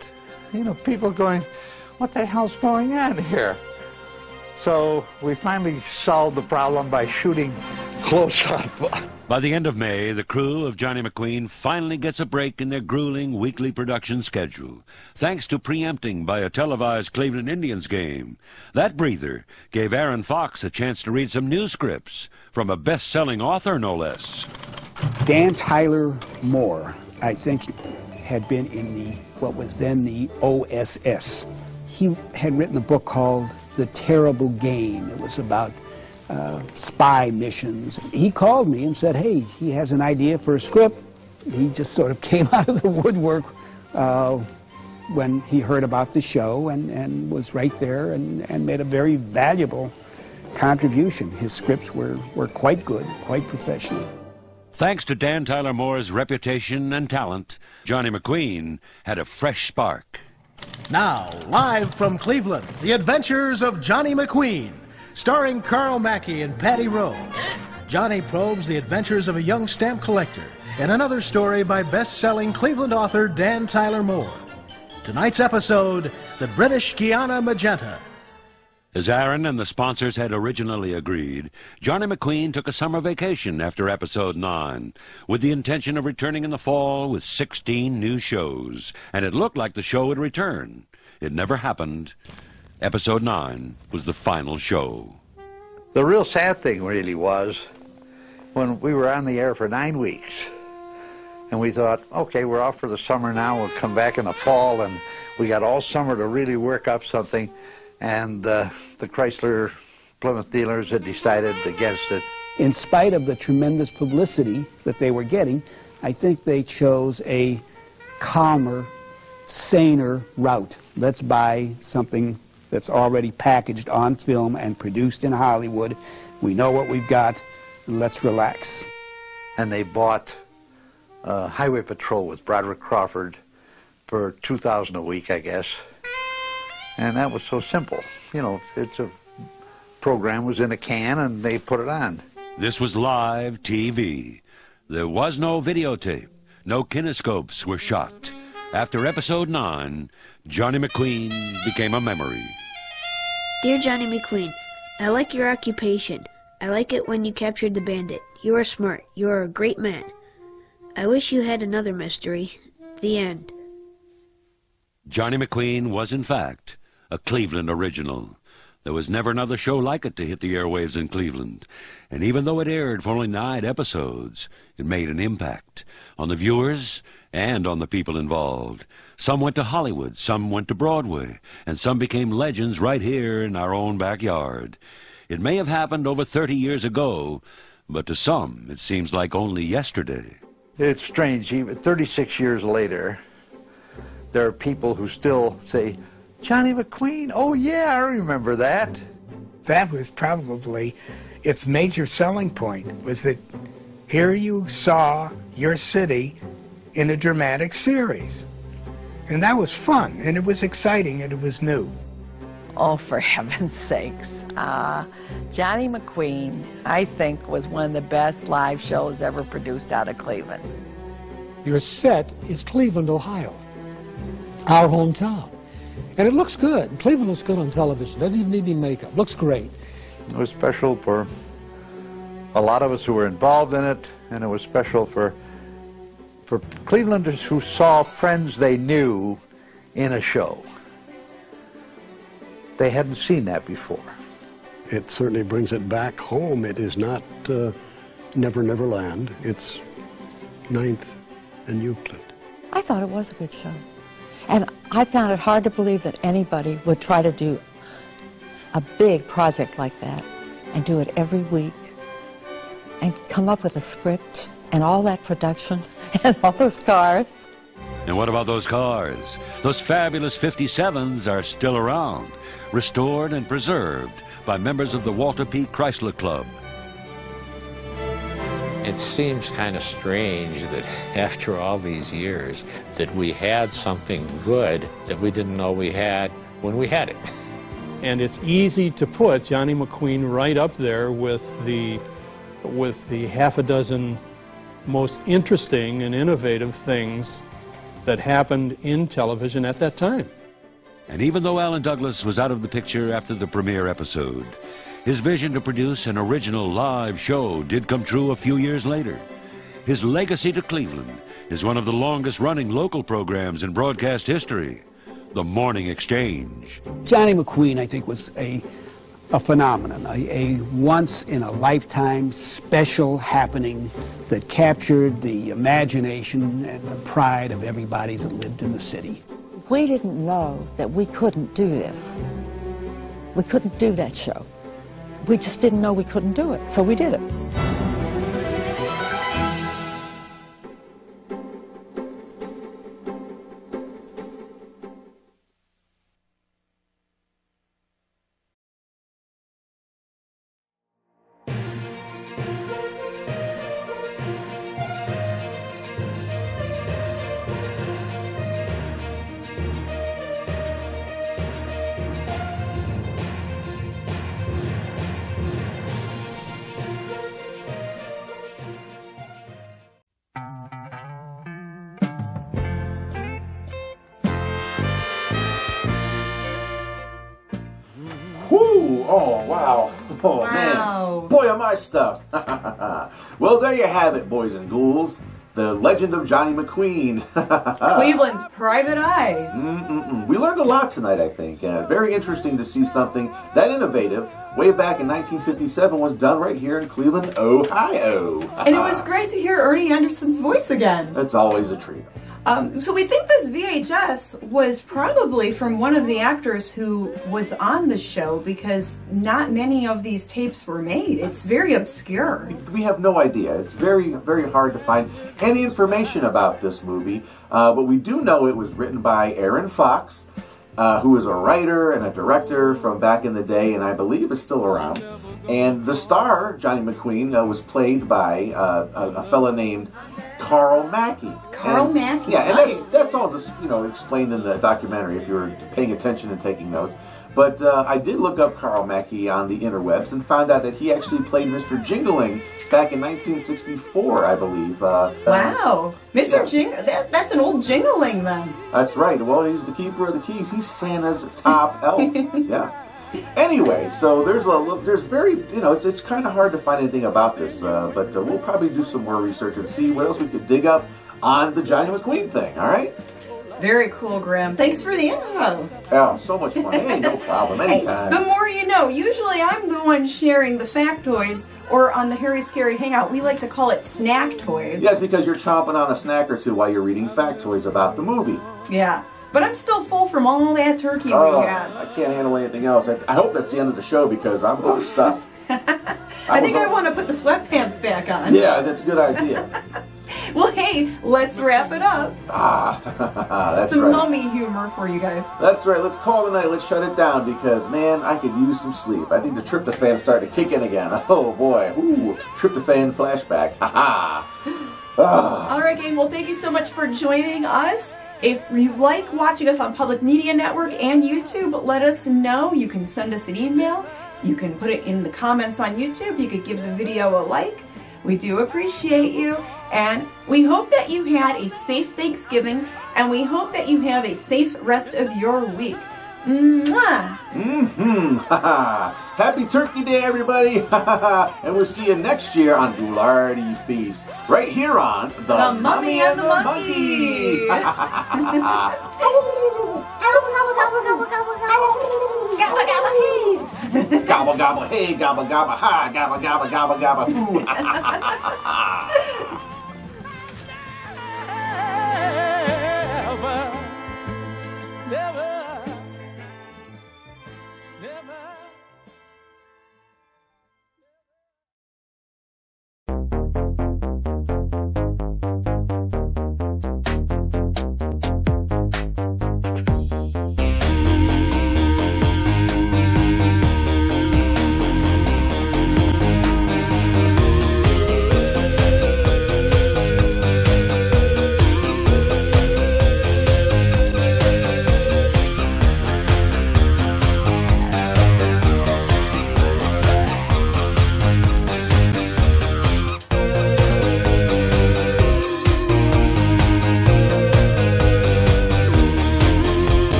you know, people going, what the hell's going on here? So we finally solved the problem by shooting close up. By the end of May, the crew of Johnny McQueen finally gets a break in their grueling weekly production schedule, thanks to preempting by a televised Cleveland Indians game. That breather gave Aaron Fox a chance to read some new scripts from a best-selling author, no less. Dan Tyler Moore, I think, had been in the, what was then the OSS. He had written a book called The Terrible Game. It was about spy missions. He called me and said, hey, he has an idea for a script. He just sort of came out of the woodwork when he heard about the show and was right there and made a very valuable contribution. His scripts were quite good, quite professional. Thanks to Dan Tyler Moore's reputation and talent, Johnny McQueen had a fresh spark. Now, live from Cleveland, The Adventures of Johnny McQueen, starring Carl Mackey and Patty Rowe. Johnny probes the adventures of a young stamp collector in another story by best-selling Cleveland author Dan Tyler Moore. Tonight's episode, The British Guiana Magenta. As Aaron and the sponsors had originally agreed, Johnny McQueen took a summer vacation after episode 9, with the intention of returning in the fall with 16 new shows, and it looked like the show would return. It never happened. Episode 9 was the final show. The real sad thing really was when we were on the air for 9 weeks, and we thought, okay, we're off for the summer now, we'll come back in the fall, and we got all summer to really work up something. And the Chrysler Plymouth dealers had decided against it. In spite of the tremendous publicity that they were getting, I think they chose a calmer, saner route. Let's buy something that's already packaged on film and produced in Hollywood. We know what we've got, and let's relax. And they bought Highway Patrol with Broderick Crawford for $2,000 a week, I guess. And that was so simple. You know, it's a program was in a can and they put it on. This was live TV. There was no videotape. No kinescopes were shot. After episode 9, Johnny McQueen became a memory. Dear Johnny McQueen, I like your occupation. I like it when you captured the bandit. You are smart. You are a great man. I wish you had another mystery. The end. Johnny McQueen was, in fact, a Cleveland original. There was never another show like it to hit the airwaves in Cleveland. And even though it aired for only 9 episodes, it made an impact on the viewers and on the people involved. Some went to Hollywood, some went to Broadway, and some became legends right here in our own backyard. It may have happened over 30 years ago, but to some it seems like only yesterday. It's strange, even 36 years later, there are people who still say, Johnny McQueen, oh yeah, I remember that. That was probably its major selling point, was that here you saw your city in a dramatic series. And that was fun, and it was exciting, and it was new. Oh, for heaven's sakes. Johnny McQueen, I think, was one of the best live shows ever produced out of Cleveland. Your set is Cleveland, Ohio, our hometown. And it looks good. Cleveland looks good on television. Doesn't even need any makeup. Looks great. It was special for a lot of us who were involved in it, and it was special for Clevelanders who saw friends they knew in a show. They hadn't seen that before. It certainly brings it back home. It is not Never Never Land. It's 9th and Euclid. I thought it was a good show. And I found it hard to believe that anybody would try to do a big project like that and do it every week and come up with a script and all that production and all those cars. And what about those cars? Those fabulous 57s are still around, restored and preserved by members of the Walter P. Chrysler Club. It seems kind of strange that after all these years that we had something good that we didn't know we had when we had it. And it's easy to put Johnny McQueen right up there with the half a dozen most interesting and innovative things that happened in television at that time. And even though Alan Douglas was out of the picture after the premiere episode, his vision to produce an original live show did come true a few years later. His legacy to Cleveland is one of the longest-running local programs in broadcast history, The Morning Exchange. Johnny McQueen, I think, was a phenomenon, a once-in-a-lifetime special happening that captured the imagination and the pride of everybody that lived in the city. We didn't know that we couldn't do this. We couldn't do that show. We just didn't know we couldn't do it, so we did it. Oh, wow. Oh, Wow. man. Boy, am I stuffed. Well, there you have it, boys and ghouls. The legend of Johnny McQueen. Cleveland's private eye. We learned a lot tonight, I think. Very interesting to see something that innovative way back in 1957 was done right here in Cleveland, Ohio. And it was great to hear Ernie Anderson's voice again. It's always a treat. So we think this VHS was probably from one of the actors who was on the show, because not many of these tapes were made. It's very obscure. We have no idea. It's very, very hard to find any information about this movie, but we do know it was written by Aaron Fox, who was a writer and a director from back in the day, and I believe is still around. And the star, Johnny McQueen, was played by a fella named Carl Mackey. Carl Mackey, yeah, nice. and that's all just explained in the documentary if you were paying attention and taking notes. But I did look up Carl Mackey on the interwebs and found out that he actually played Mr. Jingling back in 1964, I believe. Wow, Mr. That's an old Jingling then. That's right. Well, he's the keeper of the keys. He's Santa's top elf. Yeah. Anyway, so there's very, it's kind of hard to find anything about this, but we'll probably do some more research and see what else we could dig up on the Johnny McQueen thing, all right? Very cool, Grimm. Thanks for the info. Oh, so much fun. Hey, no problem. Anytime. Hey, the more you know. Usually I'm the one sharing the factoids, or on the Harry Scary Hangout, we like to call it snacktoids. Yes, because you're chomping on a snack or two while you're reading factoids about the movie. Yeah. But I'm still full from all that turkey we had. I can't handle anything else. I hope that's the end of the show because I'm stuffed. I think I want to put the sweatpants back on. Yeah, that's a good idea. Well, hey, let's wrap it up. That's some right. mummy humor for you guys. That's right. Let's call it a night. Let's shut it down because, man, I could use some sleep. I think the tryptophan's starting to kick in again. Oh, boy. Ooh, tryptophan flashback. All right, gang. Well, thank you so much for joining us. If you like watching us on Public Media Network and YouTube, let us know. You can send us an email. You can put it in the comments on YouTube. You could give the video a like. We do appreciate you. And we hope that you had a safe Thanksgiving. And we hope that you have a safe rest of your week. Mwah! Happy Turkey Day, everybody. And we'll see you next year on Ghoulardi-Feast. Right here on The Mummy and the Monkey. Gobble, gobble, hey, gobble, gobble, ha, gobble, gobble, gobble, gobble, hoo.